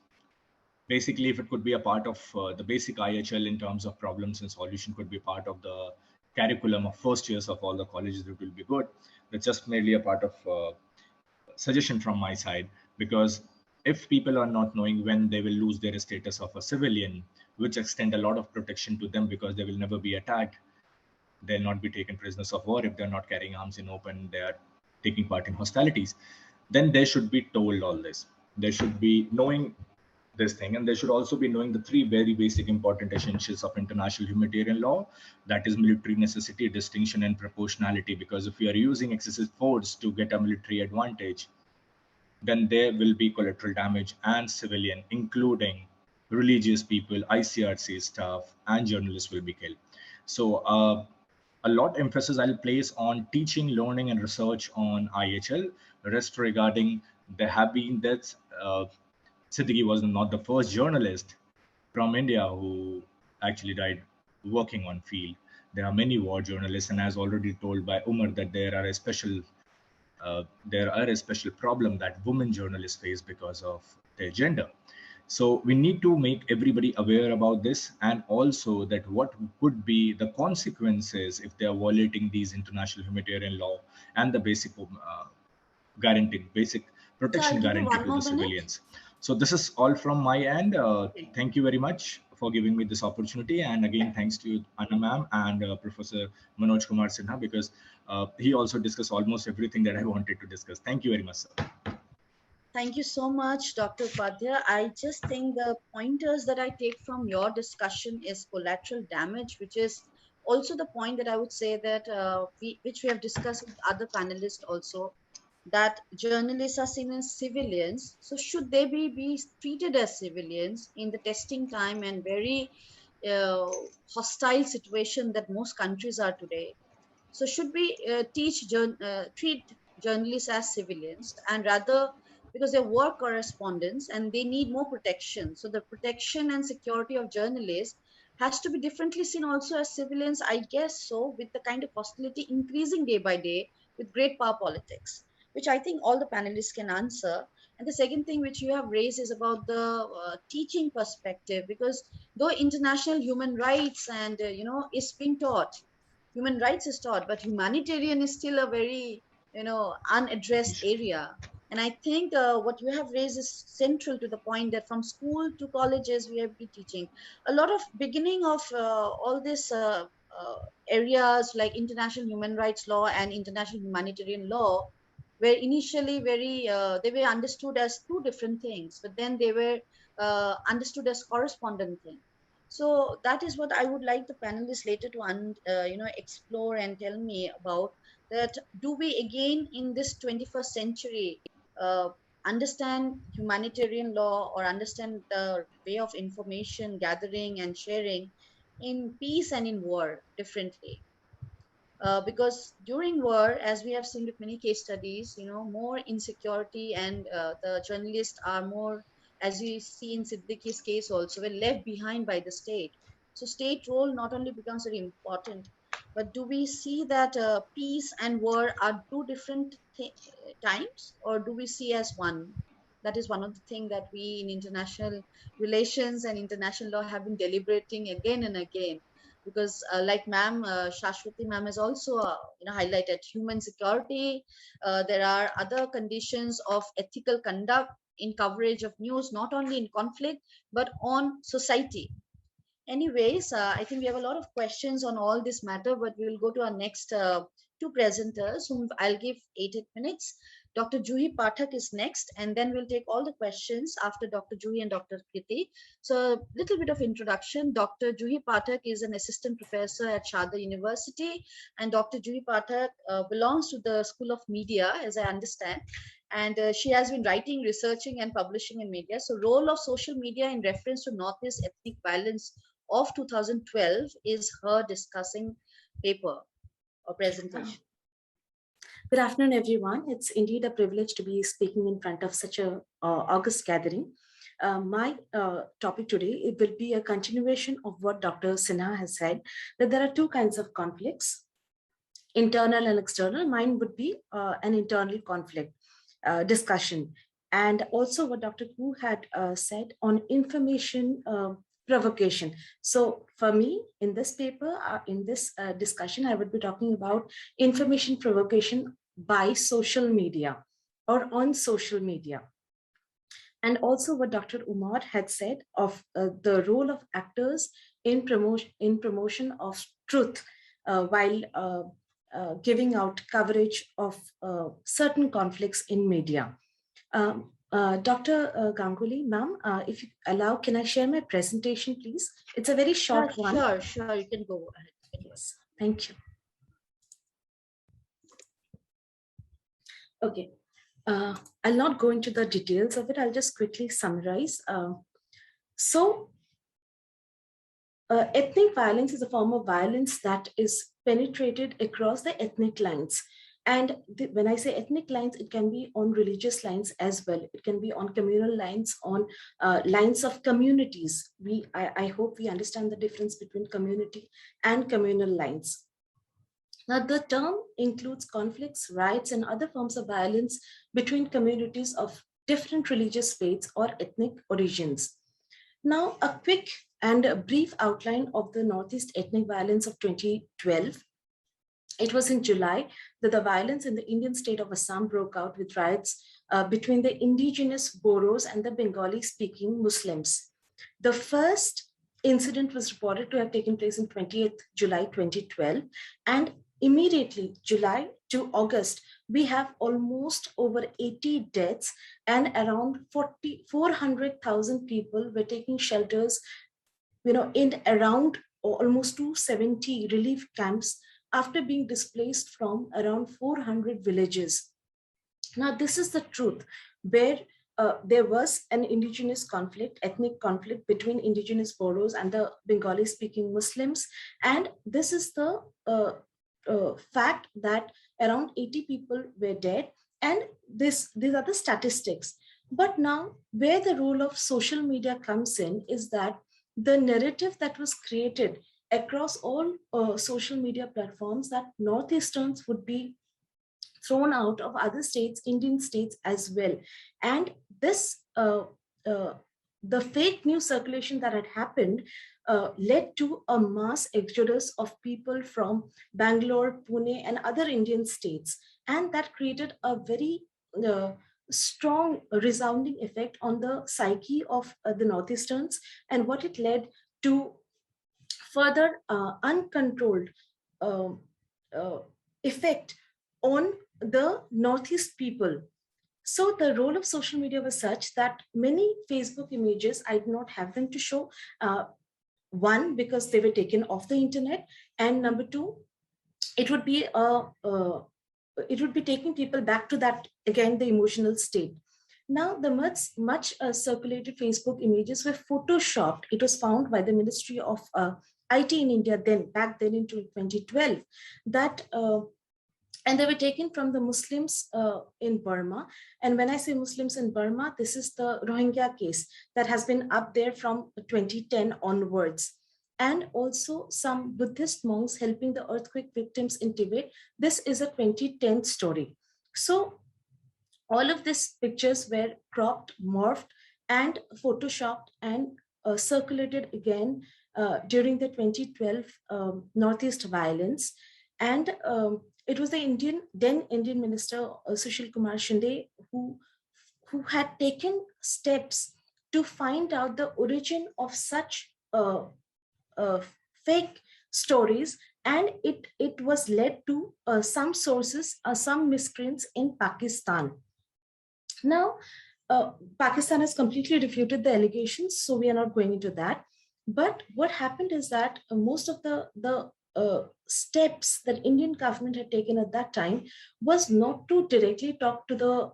Basically, if it could be a part of the basic IHL in terms of problems and solution, could be part of the curriculum of first years of all the colleges, it will be good. That's just merely a part of suggestion from my side, because if people are not knowing when they will lose their status of a civilian, which extend a lot of protection to them because they will never be attacked, they'll not be taken prisoners of war if they're not carrying arms in open, they are taking part in hostilities, then they should be told all this. They should be knowing this thing, and they should also be knowing the three very basic important essentials of international humanitarian law, that is military necessity, distinction, and proportionality. Because if you are using excessive force to get a military advantage, then there will be collateral damage, and civilian, including religious people, ICRC staff, and journalists will be killed. So a lot emphasis I'll place on teaching, learning, and research on IHL. Rest regarding, there have been deaths. Siddiqui was not the first journalist from India who actually died working on field. There are many war journalists, and as already told by Umar, that there are a special problem that women journalists face because of their gender. So we need to make everybody aware about this, and also that what could be the consequences if they are violating these international humanitarian law and the basic guaranteed basic protection guarantee to the civilians. So this is all from my end. Thank you very much for giving me this opportunity. And again, thanks to you, Anna ma'am, and Professor Manoj Kumar Sinha, because he also discussed almost everything that I wanted to discuss. Thank you very much, sir. Thank you so much, Dr. Upadhyay. I just think the pointers that I take from your discussion is collateral damage, which is also the point that I would say that which we have discussed with other panelists also, that journalists are seen as civilians. So should they be treated as civilians in the testing time and very hostile situation that most countries are today? So should we treat journalists as civilians, and rather, because they're war correspondents and they need more protection. So the protection and security of journalists has to be differently seen also as civilians, I guess so, with the kind of hostility increasing day by day with great power politics, which I think all the panelists can answer. And the second thing which you have raised is about the teaching perspective, because though international human rights and, is being taught, human rights is taught, but humanitarian is still a very, unaddressed area. And I think what you have raised is central to the point that from school to colleges, we have been teaching a lot of beginning of all this areas like international human rights law and international humanitarian law were initially very, they were understood as two different things, but then they were understood as correspondent things. So that is what I would like the panelists later to explore and tell me about, that do we again in this 21st century understand humanitarian law or understand the way of information gathering and sharing in peace and in war differently? Because during war, as we have seen with many case studies, more insecurity, and the journalists are more, as we see in Siddiqui's case also, were left behind by the state. So state role not only becomes very important, but do we see that peace and war are two different times, or do we see as one? That is one of the things that we in international relations and international law have been deliberating again and again, because like ma'am Shashwati ma'am has also highlighted human security. There are other conditions of ethical conduct in coverage of news, not only in conflict but on society. Anyways, I think we have a lot of questions on all this matter, but we will go to our next two presenters whom I'll give 8 minutes. Dr. Juhi Pathak is next, and then we'll take all the questions after Dr. Juhi and Dr. Kriti. So a little bit of introduction. Dr. Juhi Pathak is an assistant professor at Shada University, and Dr. Juhi Pathak belongs to the School of Media, as I understand. And she has been writing, researching, and publishing in media. So role of social media in reference to Northeast ethnic violence of 2012 is her discussing paper or presentation. Good afternoon, everyone. It's indeed a privilege to be speaking in front of such a august gathering. My topic today, it will be a continuation of what Dr. Sinha has said, that there are two kinds of conflicts. internal and external. Mine would be an internal conflict discussion. And also what Dr. Koo had said on information provocation. So for me, in this paper, in this discussion, I would be talking about information provocation by social media or on social media. And also what Dr. Umar had said of the role of actors in promotion of truth while giving out coverage of certain conflicts in media. Dr. Ganguly, ma'am, if you allow, can I share my presentation, please? It's a very short one. Sure, you can go ahead. Yes, thank you. Okay, I'll not go into the details of it. I'll just quickly summarize. Ethnic violence is a form of violence that is penetrated across the ethnic lines. And when I say ethnic lines, it can be on religious lines as well. It can be on communal lines, on lines of communities. I hope we understand the difference between community and communal lines. Now, the term includes conflicts, riots, and other forms of violence between communities of different religious faiths or ethnic origins. Now, a quick and a brief outline of the Northeast ethnic violence of 2012. It was in July that the violence in the Indian state of Assam broke out with riots between the indigenous Boros and the Bengali-speaking Muslims. The first incident was reported to have taken place on 28th July 2012, and immediately July to August, we have almost over 80 deaths and around 400,000 people were taking shelters, in around almost 270 relief camps after being displaced from around 400 villages. Now, this is the truth, where there was an indigenous conflict, ethnic conflict between indigenous Boros and the Bengali-speaking Muslims. And this is the fact that around 80 people were dead. And these are the statistics. But now, where the role of social media comes in is that the narrative that was created across all social media platforms that Northeasterns would be thrown out of other states, Indian states as well. And this, the fake news circulation that had happened led to a mass exodus of people from Bangalore, Pune, and other Indian states. And that created a very strong resounding effect on the psyche of the Northeasterns, and what it led to further uncontrolled effect on the Northeast people. So the role of social media was such that many Facebook images, I did not have them to show. One, because they were taken off the internet, and number two, it would be taking people back to that, again, the emotional state. Now, the much circulated Facebook images were photoshopped. It was found by the Ministry of IT in India back then in 2012, that and they were taken from the Muslims in Burma. And when I say Muslims in Burma, this is the Rohingya case that has been up there from 2010 onwards. And also some Buddhist monks helping the earthquake victims in Tibet. This is a 2010 story. So all of these pictures were cropped, morphed, and photoshopped and circulated again during the 2012 Northeast violence. And it was the then Indian Minister Sushil Kumar Shinde who had taken steps to find out the origin of such fake stories, and it was led to some sources, some miscreants in Pakistan. Now, Pakistan has completely refuted the allegations, so we are not going into that. But what happened is that most of the steps that Indian government had taken at that time was not to directly talk to the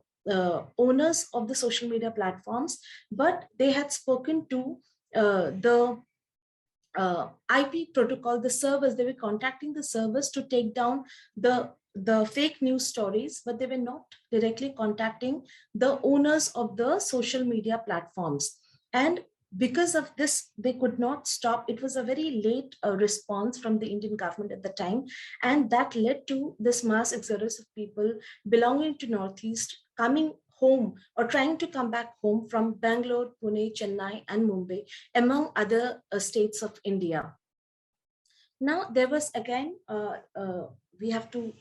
owners of the social media platforms, but they had spoken to the IP protocol, the servers. They were contacting the servers to take down the fake news stories, but they were not directly contacting the owners of the social media platforms. And because of this, they could not stop. It was a very late response from the Indian government at the time. And that led to this mass exodus of people belonging to Northeast coming home or trying to come back home from Bangalore, Pune, Chennai, and Mumbai, among other states of India. Now, there was again, we have to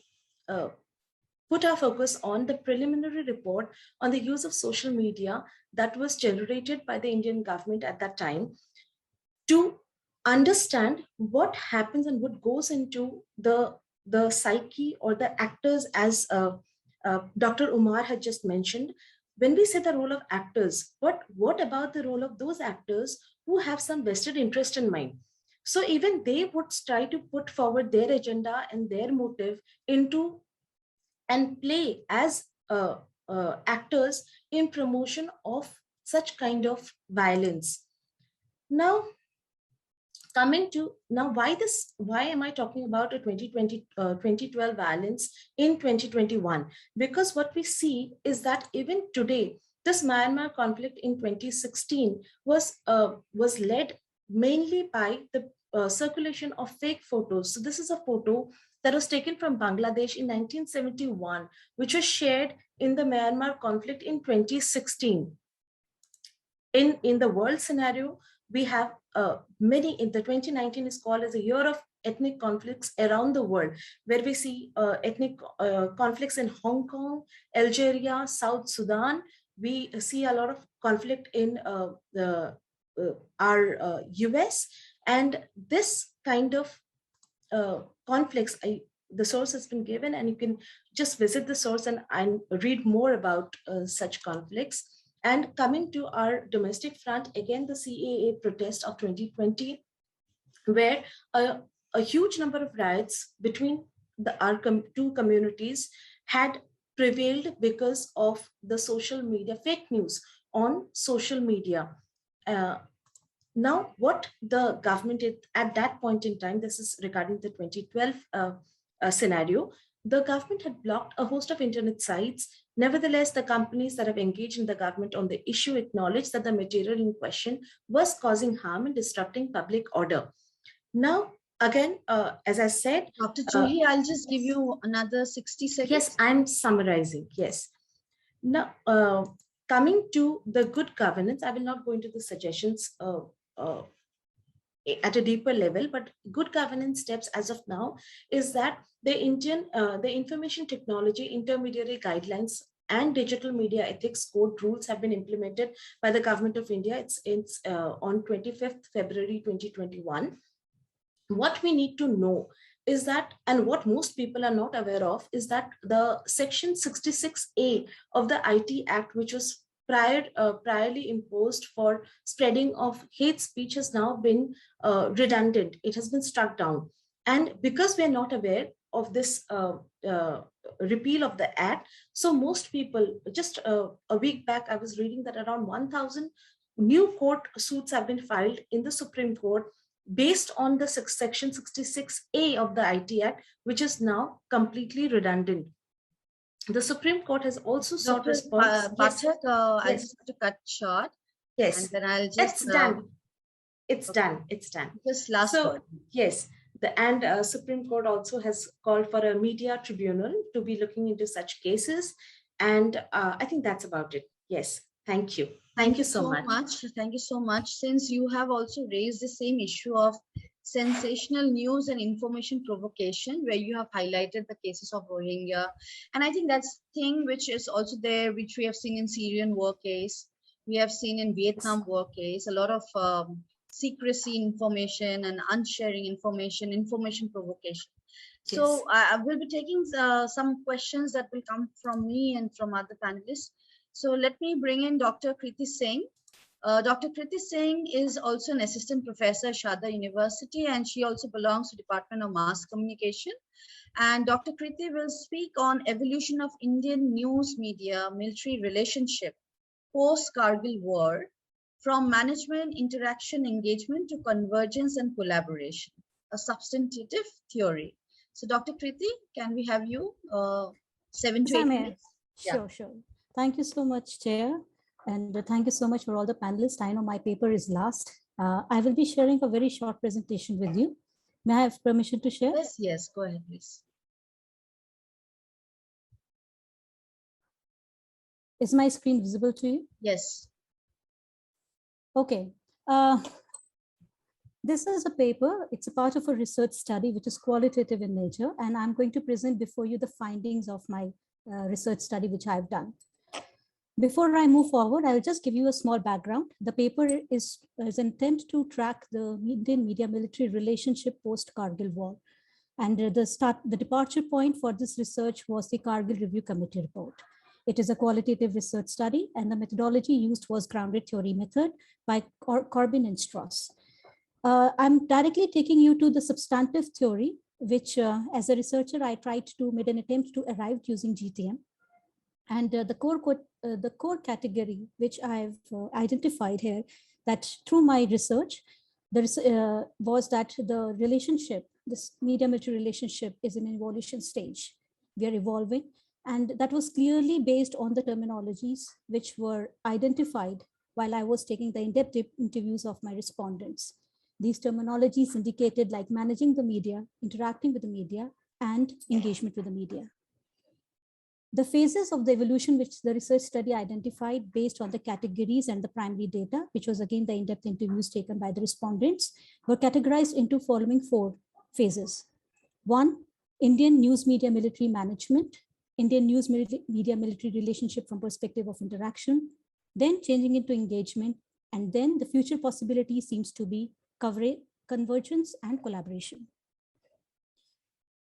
put our focus on the preliminary report on the use of social media that was generated by the Indian government at that time to understand what happens and what goes into the psyche or the actors, as Dr. Umar had just mentioned. When we say the role of actors, what about the role of those actors who have some vested interest in mind? So even they would try to put forward their agenda and their motive into and play as actors in promotion of such kind of violence. Now, coming to now, why am I talking about a 2012 violence in 2021? Because what we see is that even today, this Myanmar conflict in 2016 was led mainly by the circulation of fake photos. So this is a photo that was taken from Bangladesh in 1971, which was shared in the Myanmar conflict in 2016. In the world scenario, we have many, in the 2019 is called as a year of ethnic conflicts around the world, where we see ethnic conflicts in Hong Kong, Algeria, South Sudan. We see a lot of conflict in our US, and this kind of conflicts, the source has been given, and you can just visit the source and read more about such conflicts. And coming to our domestic front, again, the CAA protest of 2020, where a huge number of riots between our two communities had prevailed because of the social media, fake news on social media. Now, what the government did at that point in time, this is regarding the 2012 scenario, the government had blocked a host of internet sites. Nevertheless, the companies that have engaged in the government on the issue acknowledged that the material in question was causing harm and disrupting public order. Now, again, as I said, Dr. Juhi, I'll just give you another 60 seconds. Yes, I'm summarizing. Yes. Now, coming to the good governance, I will not go into the suggestions at a deeper level, but good governance steps as of now is that the Information Technology Intermediary Guidelines and Digital Media Ethics Code rules have been implemented by the Government of India. It's on 25th February 2021. What we need to know is that, and what most people are not aware of, is that the Section 66A of the IT Act, which was priorly imposed for spreading of hate speech, has now been redundant. It has been struck down. And because we are not aware of this repeal of the act, so most people, just a week back, I was reading that around 1,000 new court suits have been filed in the Supreme Court based on the Section 66A of the IT Act, which is now completely redundant. The Supreme Court has also sought response. Pathak, I just have to cut short. Yes. And then I'll just. It's done. It's okay. done. It's done. Just last word. Yes. And Supreme Court also has called for a media tribunal to be looking into such cases. And I think that's about it. Yes. Thank you. Thank you so much. Thank you so much. Since you have also raised the same issue of sensational news and information provocation, where you have highlighted the cases of Rohingya. And I think that's thing which is also there, which we have seen in Syrian war case. We have seen in Vietnam war case, a lot of secrecy information and unsharing information provocation. Yes. So I will be taking some questions that will come from me and from other panelists. So let me bring in Dr. Kriti Singh. Dr. Kriti Singh is also an assistant professor at Shada University, and she also belongs to Department of Mass Communication. And Dr. Kriti will speak on evolution of Indian news media military relationship post-Kargil war, from management, interaction, engagement to convergence and collaboration, a substantive theory. So Dr. Kriti, can we have you 7 to 8 minutes? Sure, sure. Thank you so much, Chair. And thank you so much for all the panelists. I know my paper is last. I will be sharing a very short presentation with you. May I have permission to share? Yes, yes, go ahead, please. Is my screen visible to you? Yes. Okay. This is a paper. It's a part of a research study, which is qualitative in nature. And I'm going to present before you the findings of my research study, which I've done. Before I move forward, I'll just give you a small background. The paper is intent to track the Indian media-military relationship post-Kargil war. And the departure point for this research was the Kargil Review Committee report. It is a qualitative research study, and the methodology used was grounded theory method by Corbin and Strauss. I'm directly taking you to the substantive theory, which as a researcher, I made an attempt to arrive using GTM. And the core category, which I've identified here, that through my research, was that the relationship, this media-military relationship, is in an evolution stage. We are evolving. And that was clearly based on the terminologies which were identified while I was taking the in-depth interviews of my respondents. These terminologies indicated like managing the media, interacting with the media, and engagement with the media. The phases of the evolution which the research study identified based on the categories and the primary data, which was again the in-depth interviews taken by the respondents, were categorized into following 4 phases. 1, Indian news media military management, Indian news media military relationship from perspective of interaction, then changing into engagement, and then the future possibility seems to be coverage, convergence, and collaboration.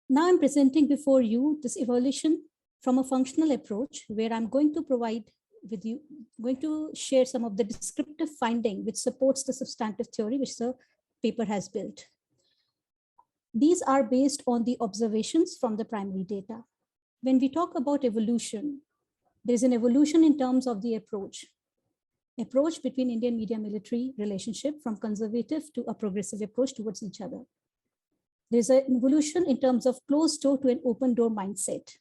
Now I'm presenting before you this evolution from a functional approach, where I'm going to provide with you, going to share some of the descriptive finding which supports the substantive theory which the paper has built. These are based on the observations from the primary data. When we talk about evolution, there's an evolution in terms of the approach between Indian media military relationship from conservative to a progressive approach towards each other. There's an evolution in terms of closed door to an open door mindset.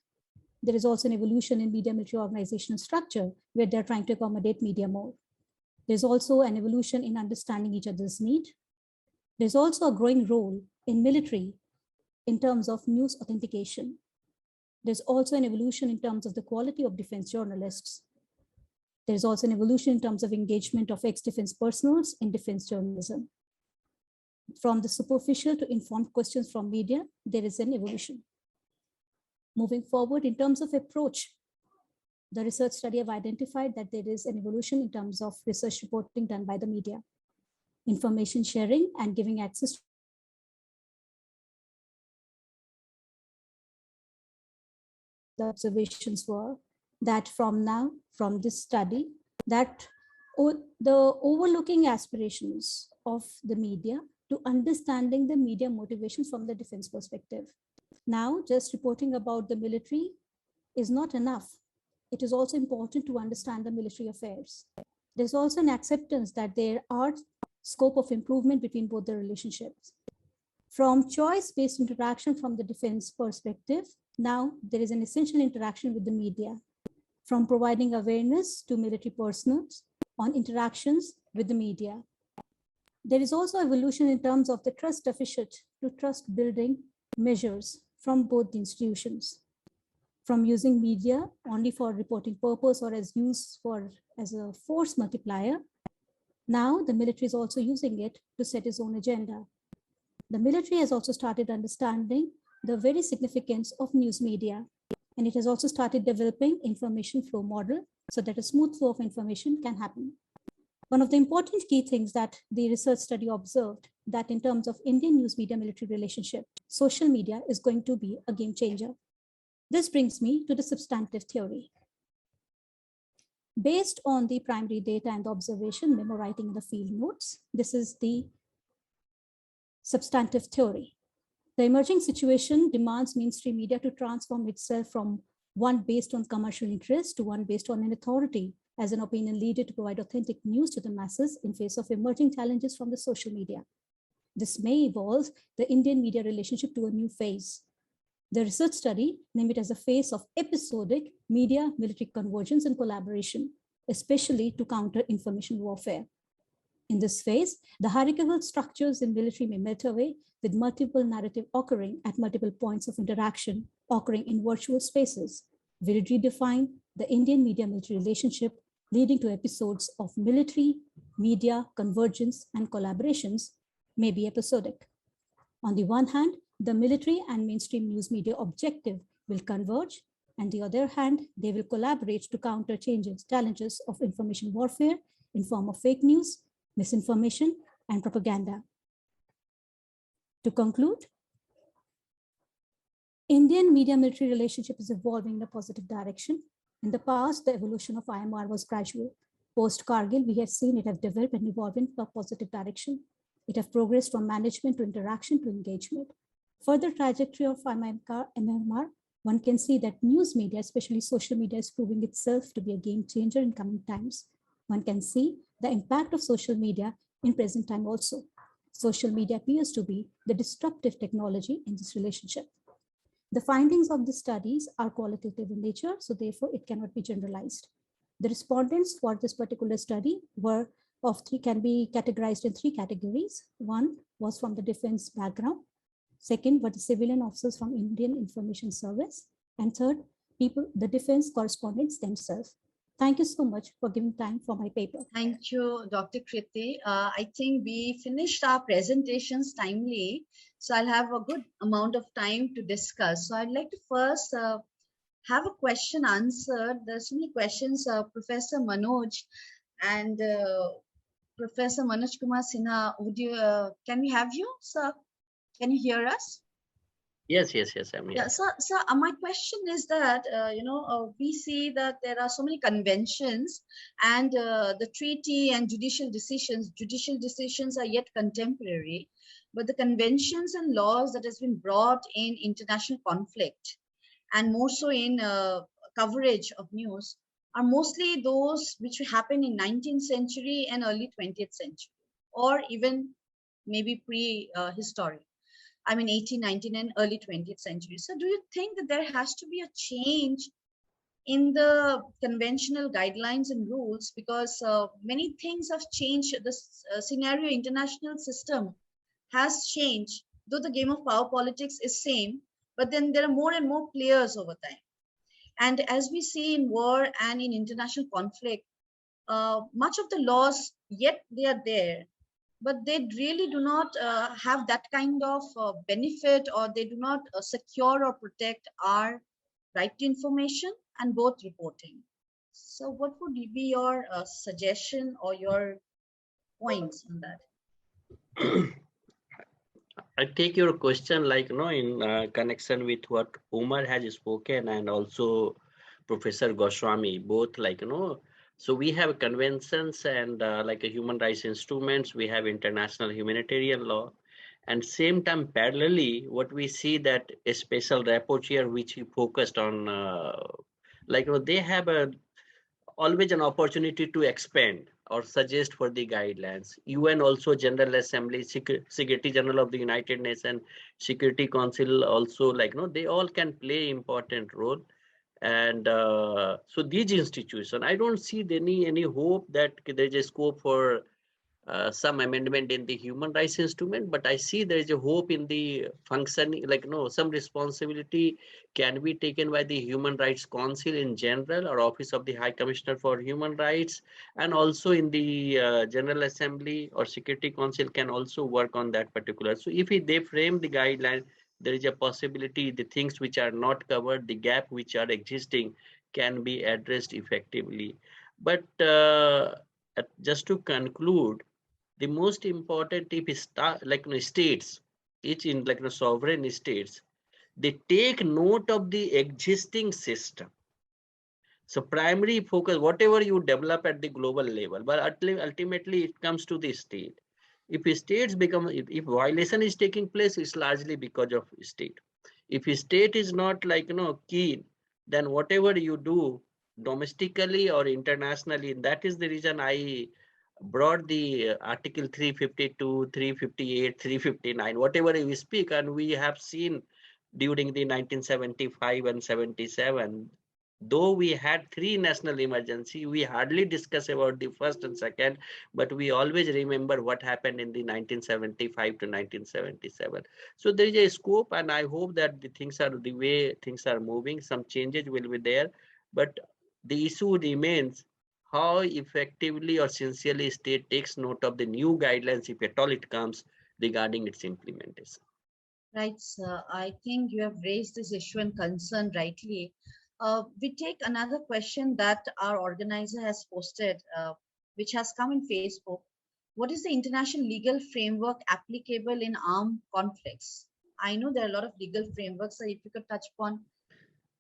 There is also an evolution in media military organizational structure where they're trying to accommodate media more. There's also an evolution in understanding each other's need. There's also a growing role in military in terms of news authentication. There's also an evolution in terms of the quality of defense journalists. There's also an evolution in terms of engagement of ex-defense personnel in defense journalism. From the superficial to informed questions from media, there is an evolution. Moving forward, in terms of approach, the research study have identified that there is an evolution in terms of research reporting done by the media, information sharing and giving access to the observations were that from this study, that the overlooking aspirations of the media to understanding the media motivations from the defense perspective. Now, just reporting about the military is not enough. It is also important to understand the military affairs. There's also an acceptance that there are scope of improvement between both the relationships. From choice-based interaction from the defense perspective, now there is an essential interaction with the media, from providing awareness to military personnel on interactions with the media. There is also evolution in terms of the trust deficit to trust building measures from both the institutions, from using media only for reporting purpose or as used as a force multiplier. Now the military is also using it to set its own agenda. The military has also started understanding the very significance of news media, and it has also started developing information flow model so that a smooth flow of information can happen. One of the important key things that the research study observed that in terms of Indian news media military relationship, social media is going to be a game changer. This brings me to the substantive theory. Based on the primary data and the observation, memo writing in the field notes, this is the substantive theory. The emerging situation demands mainstream media to transform itself from one based on commercial interest to one based on an authority as an opinion leader to provide authentic news to the masses in face of emerging challenges from the social media. This may evolve the Indian media relationship to a new phase. The research study named it as a phase of episodic media military convergence and collaboration, especially to counter information warfare. In this phase, the hierarchical structures in military may melt away, with multiple narrative occurring at multiple points of interaction, occurring in virtual spaces, will redefine the Indian media-military relationship, leading to episodes of military, media, convergence, and collaborations may be episodic. On the one hand, the military and mainstream news media objective will converge, and the other hand, they will collaborate to counter challenges of information warfare in form of fake news, misinformation, and propaganda. To conclude, Indian media-military relationship is evolving in a positive direction. In the past, the evolution of IMR was gradual. Post-Kargil, we have seen it have developed and evolved in a positive direction. It has progressed from management to interaction to engagement. Further trajectory of MMR, one can see that news media, especially social media, is proving itself to be a game changer in coming times. One can see the impact of social media in present time also. Social media appears to be the disruptive technology in this relationship. The findings of the studies are qualitative in nature, so therefore it cannot be generalized. The respondents for this particular study can be categorized in three categories. One was from the defense background. Second were the civilian officers from Indian Information Service. And third, the defense correspondents themselves. Thank you so much for giving time for my paper. Thank you, Dr. Kriti. I think we finished our presentations timely, so I'll have a good amount of time to discuss. So I'd like to first have a question answered. There's so many questions. Professor Manoj and Professor Manoj Kumar Sinha, can we have you, sir? Can you hear us? Yes, I'm here. Yeah, so my question is that, we see that there are so many conventions and the treaty and judicial decisions are yet contemporary, but the conventions and laws that has been brought in international conflict and more so in coverage of news are mostly those which happened in 19th century and early 20th century, or even maybe prehistoric. 18, 19, and early 20th century. So do you think that there has to be a change in the conventional guidelines and rules, because many things have changed? The scenario, international system has changed, though the game of power politics is same, but then there are more and more players over time. And as we see in war and in international conflict, much of the laws, yet they are there, but they really do not have that kind of benefit, or they do not secure or protect our right to information and both reporting. So what would be your suggestion or your points on that? I take your question in connection with what Umar has spoken, and also Professor Goswami, both so we have conventions and like a human rights instruments, we have international humanitarian law, and same time parallelly what we see that a special rapporteur which he focused on they have always an opportunity to expand or suggest for the guidelines. UN also, General Assembly, Secretary General of the United Nations, Security Council also, they all can play important role. And so these institutions, I don't see any hope that there is a scope for some amendment in the human rights instrument, but I see there is a hope in the functioning, some responsibility can be taken by the Human Rights Council in general, or Office of the High Commissioner for Human Rights, and also in the General Assembly or Security Council can also work on that particular. So if they frame the guideline, there is a possibility the things which are not covered, the gap which are existing, can be addressed effectively. But just to conclude, the most important tip is states, each in sovereign states, they take note of the existing system. So primary focus, whatever you develop at the global level, but ultimately it comes to the state. If states become, if violation is taking place, it's largely because of state. If a state is not keen, then whatever you do domestically or internationally, that is the reason I brought the Article 352, 358, 359, whatever we speak, and we have seen during the 1975 and 77, Though we had 3 national emergency, we hardly discuss about the first and second, but we always remember what happened in the 1975 to 1977. So there is a scope, and I hope that the things are the way things are moving. Some changes will be there, but the issue remains how effectively or sincerely state takes note of the new guidelines, if at all it comes, regarding its implementation. Right, sir. I think you have raised this issue and concern rightly. We take another question that our organizer has posted, which has come in Facebook. What is the international legal framework applicable in armed conflicts? I know there are a lot of legal frameworks, so if you could touch upon.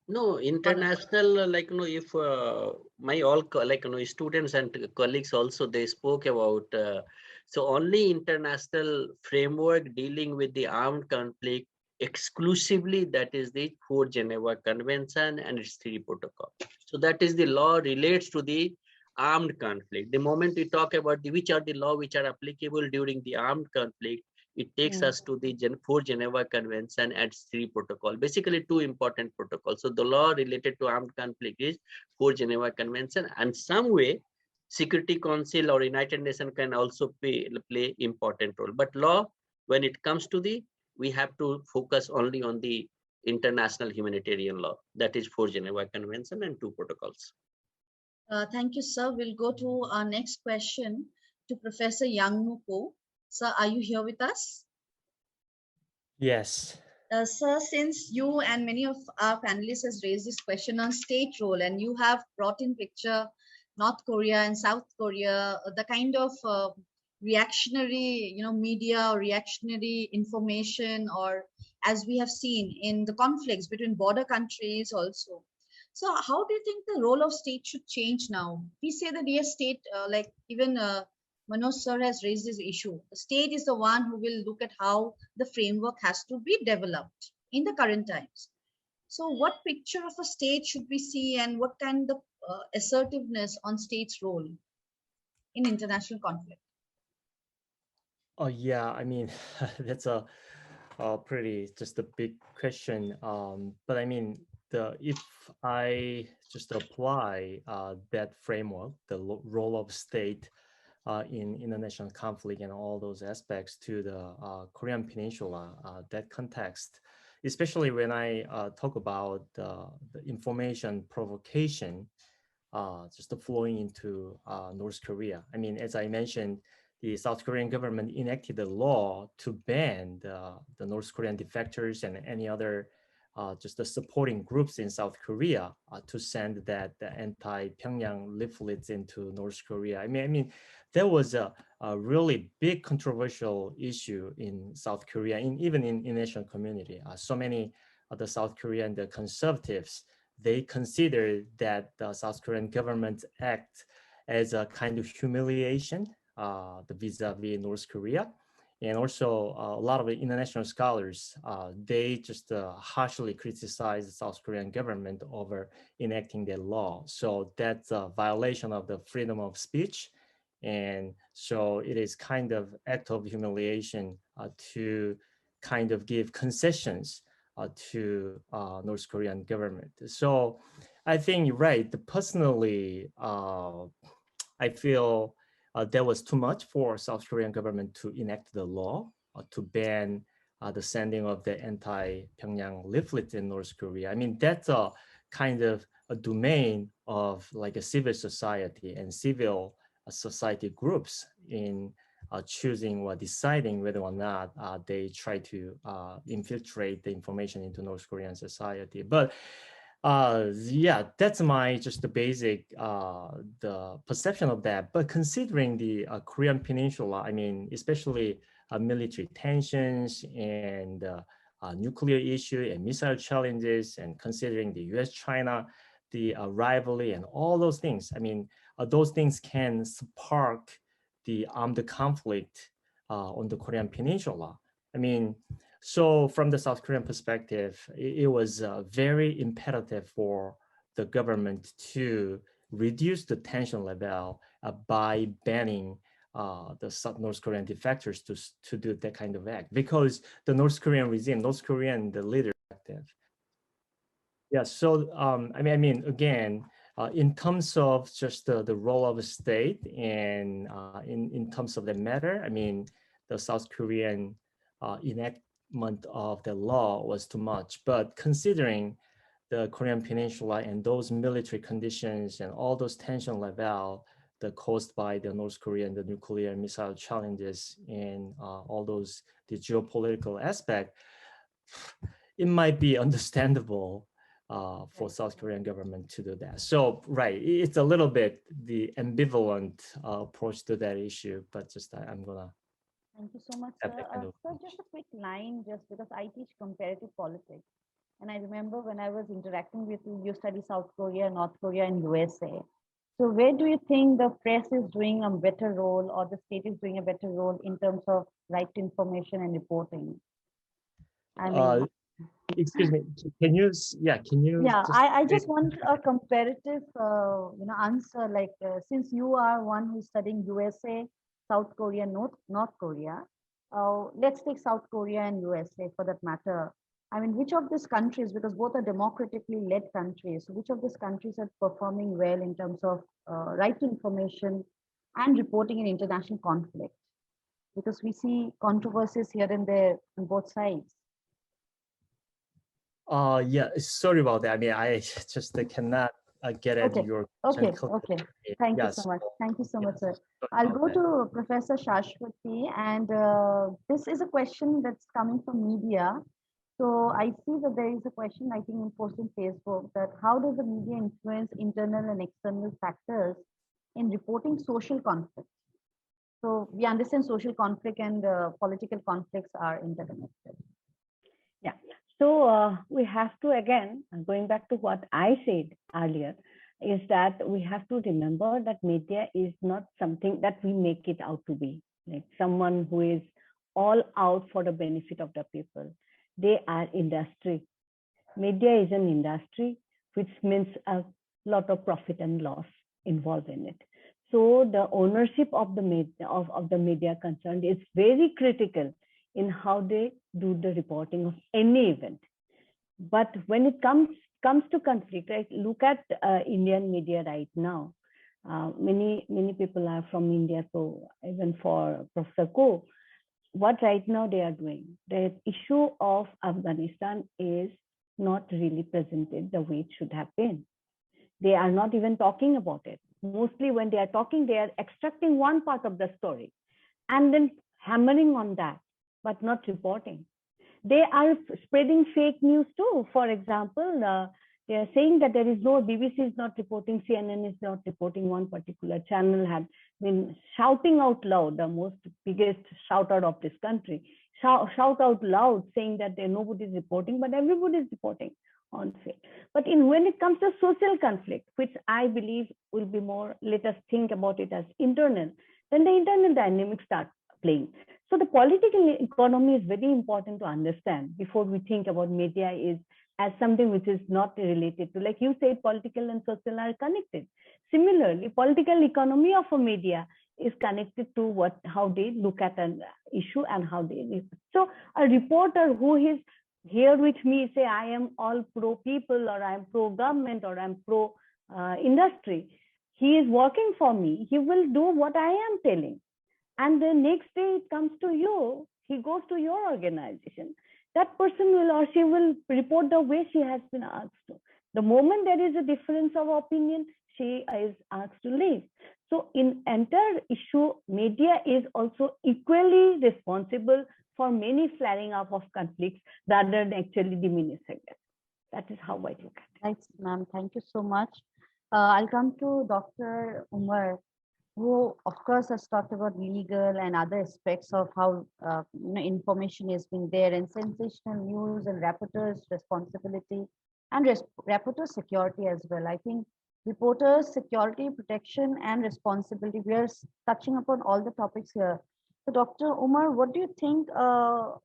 No, international, like, if my all students and colleagues also, they spoke about, so only international framework dealing with the armed conflict exclusively, that is the 4 Geneva Convention and its 3 protocol. So that is the law relates to the armed conflict. The moment we talk about which are the law which are applicable during the armed conflict, it takes us to the 4 Geneva Convention and 3 protocol, basically 2 important protocols. So the law related to armed conflict is 4 Geneva Convention, and some way Security Council or United Nations can also play important role. But law, when it comes to we have to focus only on the international humanitarian law, that is 4 Geneva Convention and 2 protocols. Thank you, sir. We'll go to our next question to Professor Youngmoo Ko. Sir, are you here with us? Yes. Sir, since you and many of our panelists has raised this question on state role, and you have brought in picture North Korea and South Korea, the kind of reactionary, media or reactionary information, or as we have seen in the conflicts between border countries also. So how do you think the role of state should change now? We say that yes, state, like even Manoj sir has raised this issue. The state is the one who will look at how the framework has to be developed in the current times. So what picture of a state should we see, and what kind of assertiveness on state's role in international conflict? Oh yeah, I mean, that's a pretty just a big question. But I mean, if I just apply that framework, the role of state in international conflict and all those aspects to the Korean Peninsula, that context, especially when I talk about the information provocation, just flowing into North Korea. I mean, as I mentioned, the South Korean government enacted a law to ban the North Korean defectors and any other just the supporting groups in South Korea to send the anti-Pyongyang leaflets into North Korea. I mean, there was a really big controversial issue in South Korea, even in national community. So many of the South Korean the conservatives, they consider that the South Korean government act as a kind of humiliation the vis-a-vis North Korea. And also a lot of international scholars, they just harshly criticize the South Korean government over enacting that law. So that's a violation of the freedom of speech. And so it is kind of act of humiliation to kind of give concessions to North Korean government. So I think you're right. Personally, I feel that was too much for South Korean government to enact the law to ban the sending of the anti-Pyongyang leaflets in North Korea. I mean, that's a kind of a domain of like a civil society and civil society groups in choosing or deciding whether or not they try to infiltrate the information into North Korean society. But yeah, that's my just the basic the perception of that. But considering the Korean Peninsula, I mean, especially military tensions and nuclear issue and missile challenges, and considering the U.S.-China, the rivalry and all those things, I mean, those things can spark the armed conflict on the Korean Peninsula. I mean, so from the South Korean perspective, it was very imperative for the government to reduce the tension level by banning the North Korean defectors to do that kind of act, because the North Korean regime, North Korean the leader, Yeah. So I mean, again, in terms of just the role of the state and in terms of the matter, I mean, the South Korean enactment of the law was too much. But considering the Korean Peninsula and those military conditions and all those tension level that caused by the North Korea and the nuclear missile challenges and all those the geopolitical aspect, it might be understandable for South Korean government to do that. So, right, it's a little bit the ambivalent approach to that issue, but just I'm gonna. Thank you so much, have sir. that kind of So just a quick line, just because I teach comparative politics. And I remember when I was interacting with you, you study South Korea, North Korea, and USA. So where do you think the press is doing a better role, or the state is doing a better role in terms of right to information and reporting? I mean, excuse me, can you, can you? yeah, I just want a comparative, answer. Like, since you are one who's studying USA, South Korea, North Korea, let's take South Korea and USA for that matter. I mean, which of these countries, because both are democratically led countries, which of these countries are performing well in terms of right to information and reporting in international conflict? Because we see controversies here and there on both sides. Yeah, sorry about that. I mean, I just cannot get at your Okay. Thank you yes. so much. Thank you so much, sir. Sorry I'll about go that. to Professor Shashwati, and this is a question that's coming from media. So I see that there is a question, I think, in post in Facebook, that how does the media influence internal and external factors in reporting social conflict? So we understand social conflict and political conflicts are interconnected. Yeah. So we have to, again, going back to what I said earlier, is that we have to remember that media is not something that we make it out to be, like someone who is all out for the benefit of the people. They are industry. Media is an industry, which means a lot of profit and loss involved in it. So the ownership of the media concerned is very critical in how they do the reporting of any event. But when it comes to conflict, right, look at Indian media right now. Many people are from India, so even for Professor Ko, what right now they are doing, the issue of Afghanistan is not really presented the way it should have been. They are not even talking about it. Mostly when they are talking, they are extracting one part of the story and then hammering on that, but not reporting. They are spreading fake news too. For example, they are saying that there is no, BBC is not reporting, CNN is not reporting, one particular channel had been shouting out loud, the most biggest shout out of this country, shout out loud saying that nobody is reporting, but everybody is reporting on fake. But when it comes to social conflict, which I believe will be more, let us think about it as internal, then the internal dynamics start playing. So the political economy is very important to understand before we think about media is as something which is not related to, like you said, political and social are connected. Similarly, political economy of a media is connected to how they look at an issue and how they. So a reporter who is here with me say, I am all pro people, or I'm pro government, or I'm pro industry. He is working for me. He will do what I am telling. And the next day it comes to you, he goes to your organization. That person will or she will report the way she has been asked to. The moment there is a difference of opinion, she is asked to leave. So in entire issue, media is also equally responsible for many flaring up of conflicts rather than actually diminishing it. That is how I look at it. Thanks, ma'am. Thank you so much. I'll come to Dr. Umar, who of course has talked about legal and other aspects of how information is being there, and sensational news and reporters' responsibility and reporter security as well. I think reporters' security, protection, and responsibility, we are touching upon all the topics here. So Dr. Umar, what do you think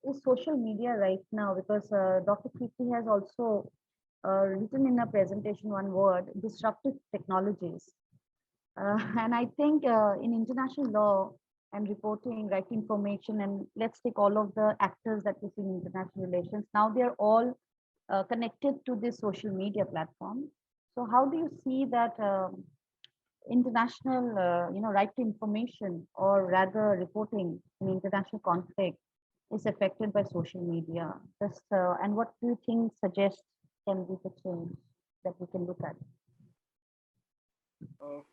is social media right now? Because Dr. Kirti has also written in a presentation one word, disruptive technologies. And I think in international law and reporting, right information, and let's take all of the actors that we see in international relations, now they're all connected to this social media platform. So how do you see that international, right to information, or rather reporting in international conflict, is affected by social media? And what do you think suggests can be the change that we can look at? Well,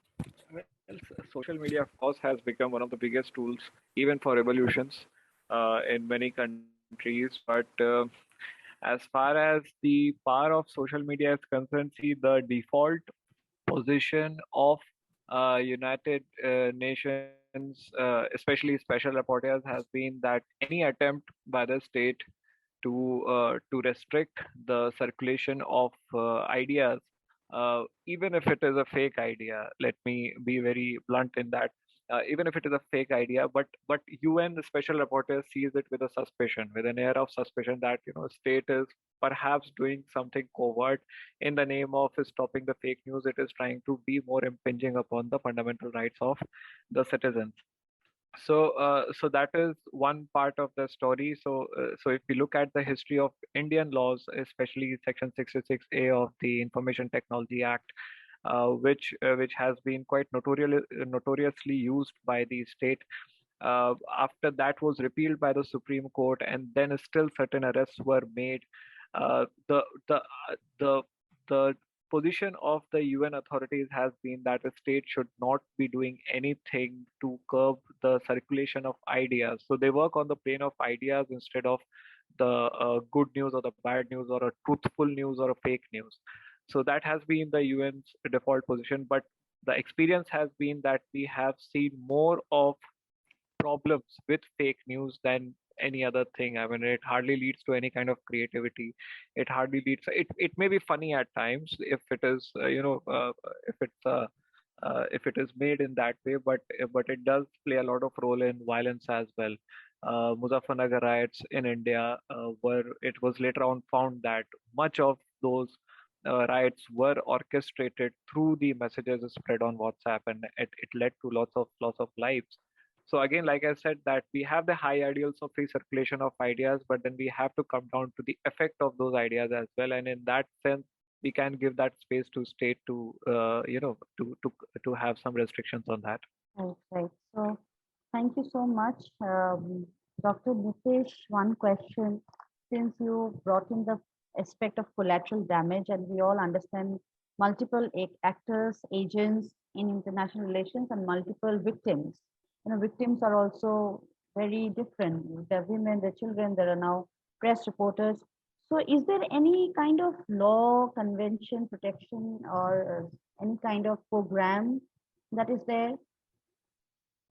social media, of course, has become one of the biggest tools, even for revolutions in many countries. But as far as the power of social media is concerned, see, the default position of United Nations, especially special rapporteurs, has been that any attempt by the state to restrict the circulation of ideas, even if it is a fake idea. Let me be very blunt in that. Even if it is a fake idea, but UN, the special rapporteur, sees it with a suspicion, with an air of suspicion that state is perhaps doing something covert in the name of stopping the fake news. It is trying to be more impinging upon the fundamental rights of the citizens. So that is one part of the story. So if we look at the history of Indian laws, especially Section 66A of the Information Technology Act, which has been quite notoriously used by the state. After that was repealed by the Supreme Court, and then still certain arrests were made. The position of the UN authorities has been that the state should not be doing anything to curb the circulation of ideas. So they work on the plane of ideas instead of the good news or the bad news, or a truthful news or a fake news. So that has been the UN's default position. But the experience has been that we have seen more of problems with fake news than any other thing. I mean, it hardly leads to any kind of creativity. It hardly leads. It may be funny at times if it is, if it is made in that way, but it does play a lot of role in violence as well. Muzaffarnagar riots in India, where it was later on found that much of those riots were orchestrated through the messages spread on WhatsApp, and it led to lots of loss of lives. So again, like I said, that we have the high ideals of free circulation of ideas, but then we have to come down to the effect of those ideas as well. And in that sense, we can give that space to state to to have some restrictions on that. Okay. So thank you so much, Dr. Nitish. One question, since you brought in the aspect of collateral damage, and we all understand multiple actors, agents in international relations, and multiple victims. Victims are also very different. There are women, there are children, there are now press reporters. So is there any kind of law, convention, protection, or any kind of program that is there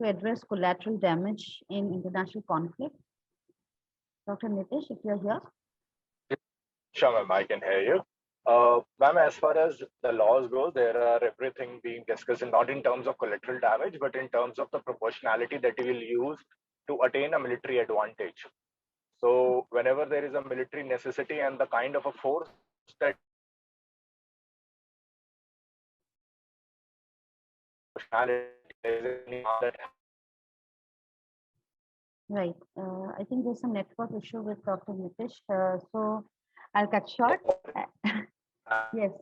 to address collateral damage in international conflict? Dr. Nitish, if you're here. Sure, ma'am, I can hear you. Ma'am, as far as the laws go, there are everything being discussed, not in terms of collateral damage, but in terms of the proportionality that you will use to attain a military advantage. So whenever there is a military necessity and the kind of a force that Right. I think there's some network issue with Dr. Nitish. So I'll cut short. Yes.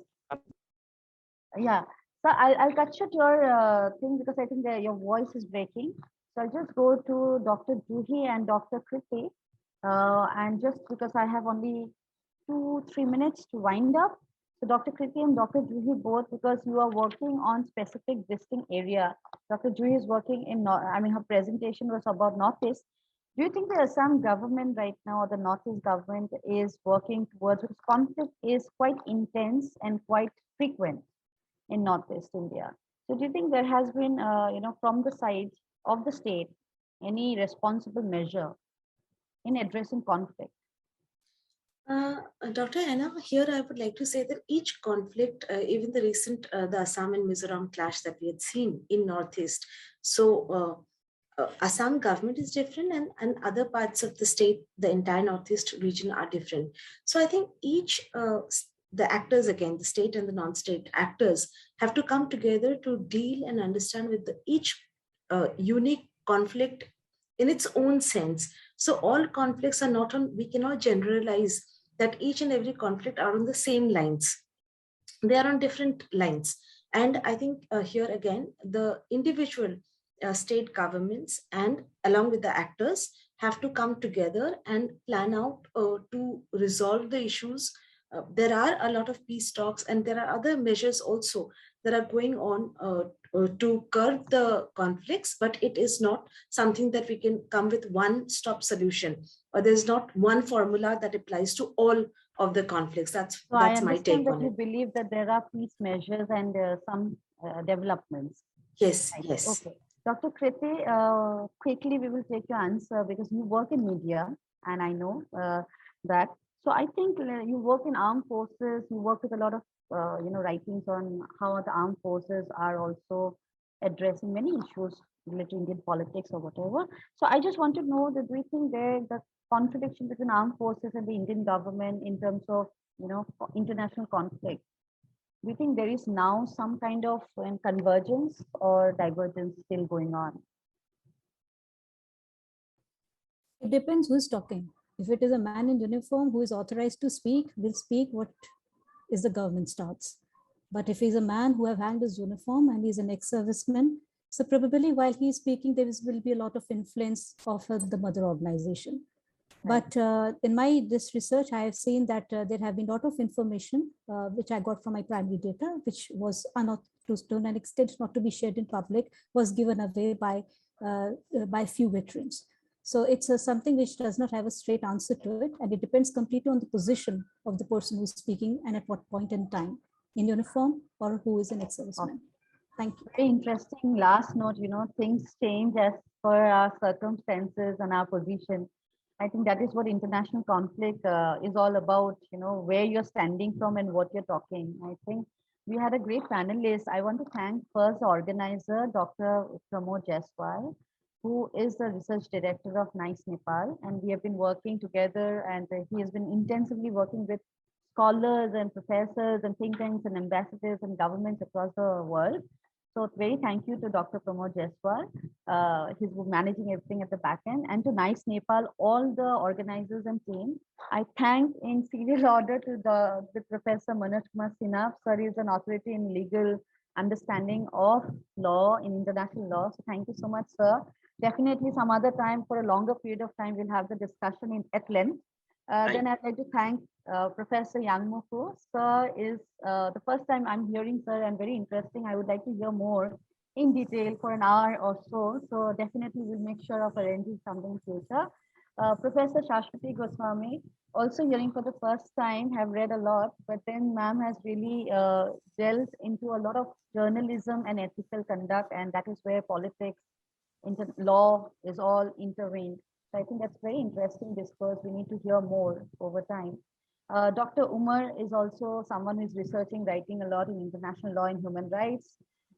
Yeah. So I'll cut short your thing because I think your voice is breaking. So I'll just go to Dr. Juhi and Dr. Kriti. And just because I have only 2-3 minutes to wind up. So Dr. Kriti and Dr. Juhi both, because you are working on specific distinct area. Dr. Juhi is working in, her presentation was about Northeast. Do you think the Assam government right now, or the Northeast government, is working towards, because conflict is quite intense and quite frequent in Northeast India. So do you think there has been, from the side of the state, any responsible measure in addressing conflict? Dr. Anna, here I would like to say that each conflict, even the recent, the Assam and Mizoram clash that we had seen in Northeast. So Assam government is different, and other parts of the state, the entire Northeast region, are different. So I think each, the actors, again, the state and the non-state actors, have to come together to deal and understand with each unique conflict in its own sense. So all conflicts are not on, we cannot generalize that each and every conflict are on the same lines. They are on different lines. And I think here again, the individual state governments and along with the actors have to come together and plan out to resolve the issues. There are a lot of peace talks, and there are other measures also that are going on to curb the conflicts, but it is not something that we can come with one stop solution, or there's not one formula that applies to all of the conflicts. That's my take on it. You believe that there are peace measures and some developments. Yes, right. Yes. Okay. Dr. Kriti, quickly we will take your answer because you work in media, and I know that. So I think you work in armed forces, you work with a lot of writings on how the armed forces are also addressing many issues related to Indian politics or whatever. So I just want to know that do you think the contradiction between armed forces and the Indian government in terms of international conflict, do you think there is now some kind of convergence or divergence still going on? It depends who's talking. If it is a man in uniform who is authorized to speak, will speak what is the government starts. But if he's a man who have hanged his uniform and he's an ex-serviceman, so probably while he's speaking, there will be a lot of influence of the mother organization. But in this research, I have seen that there have been a lot of information which I got from my primary data, which was to an extent not to be shared in public, was given away by few veterans. So it's something which does not have a straight answer to it, and it depends completely on the position of the person who's speaking and at what point in time, in uniform or who is an ex-serviceman. Thank you. Very interesting. Last note, things change as per our circumstances and our position. I think that is what international conflict is all about, where you're standing from and what you're talking. I think we had a great panelist. I want to thank first the organizer, Dr. Pramod Jaiswal, who is the research director of NICE Nepal. And we have been working together, and he has been intensively working with scholars and professors and think tanks and ambassadors and governments across the world. So very thank you to Dr. Pramod Jaiswal. He's managing everything at the back end, and to NICE Nepal, all the organizers and team. I thank in serial order to the Professor Manoj Kumar Sinha. Sir is an authority in legal understanding of law, in international law. So thank you so much, sir. Definitely some other time, for a longer period of time, we'll have the discussion at length. Then I'd like to thank Professor Yangmo-Fu. Sir is the first time I'm hearing sir, and very interesting. I would like to hear more in detail for an hour or so. So definitely we'll make sure of arranging something later. Professor Shashwati Goswami, also hearing for the first time, have read a lot, but then ma'am has really delved into a lot of journalism and ethical conduct, and that is where politics, law is all intervened. I think that's very interesting discourse. We need to hear more over time. Dr. Umar is also someone who is researching, writing a lot in international law and human rights.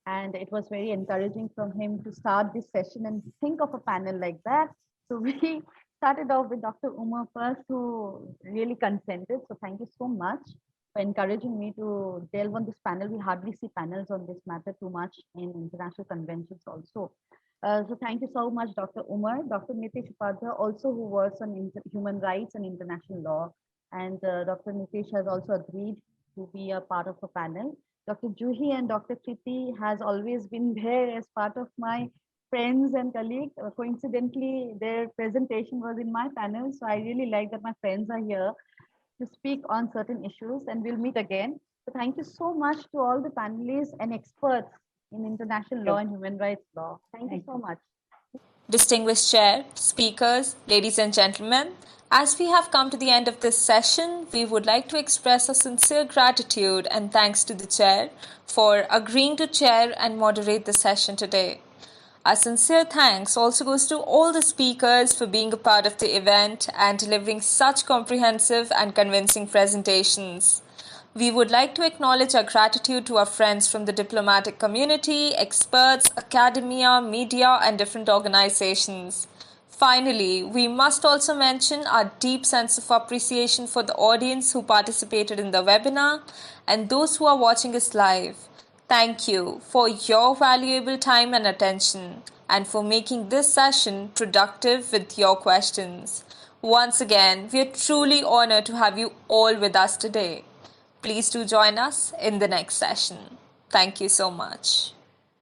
And it was very encouraging from him to start this session and think of a panel like that. So we started off with Dr. Umar first, who really consented. So thank you so much for encouraging me to delve on this panel. We hardly see panels on this matter too much in international conventions also. So thank you so much, Dr. Umar. Dr. Nitish Upadhyay, also who works on human rights and international law. And Dr. Nitish has also agreed to be a part of a panel. Dr. Juhi and Dr. Kriti has always been there as part of my friends and colleagues. Coincidentally, their presentation was in my panel. So I really like that my friends are here to speak on certain issues, and we'll meet again. So thank you so much to all the panelists and experts in international law and human rights law. Thank you so much. Distinguished Chair, speakers, ladies and gentlemen, as we have come to the end of this session, we would like to express a sincere gratitude and thanks to the Chair for agreeing to chair and moderate the session today. Our sincere thanks also goes to all the speakers for being a part of the event and delivering such comprehensive and convincing presentations. We would like to acknowledge our gratitude to our friends from the diplomatic community, experts, academia, media, and different organizations. Finally, we must also mention our deep sense of appreciation for the audience who participated in the webinar and those who are watching us live. Thank you for your valuable time and attention, and for making this session productive with your questions. Once again, we are truly honored to have you all with us today. Please do join us in the next session. Thank you so much.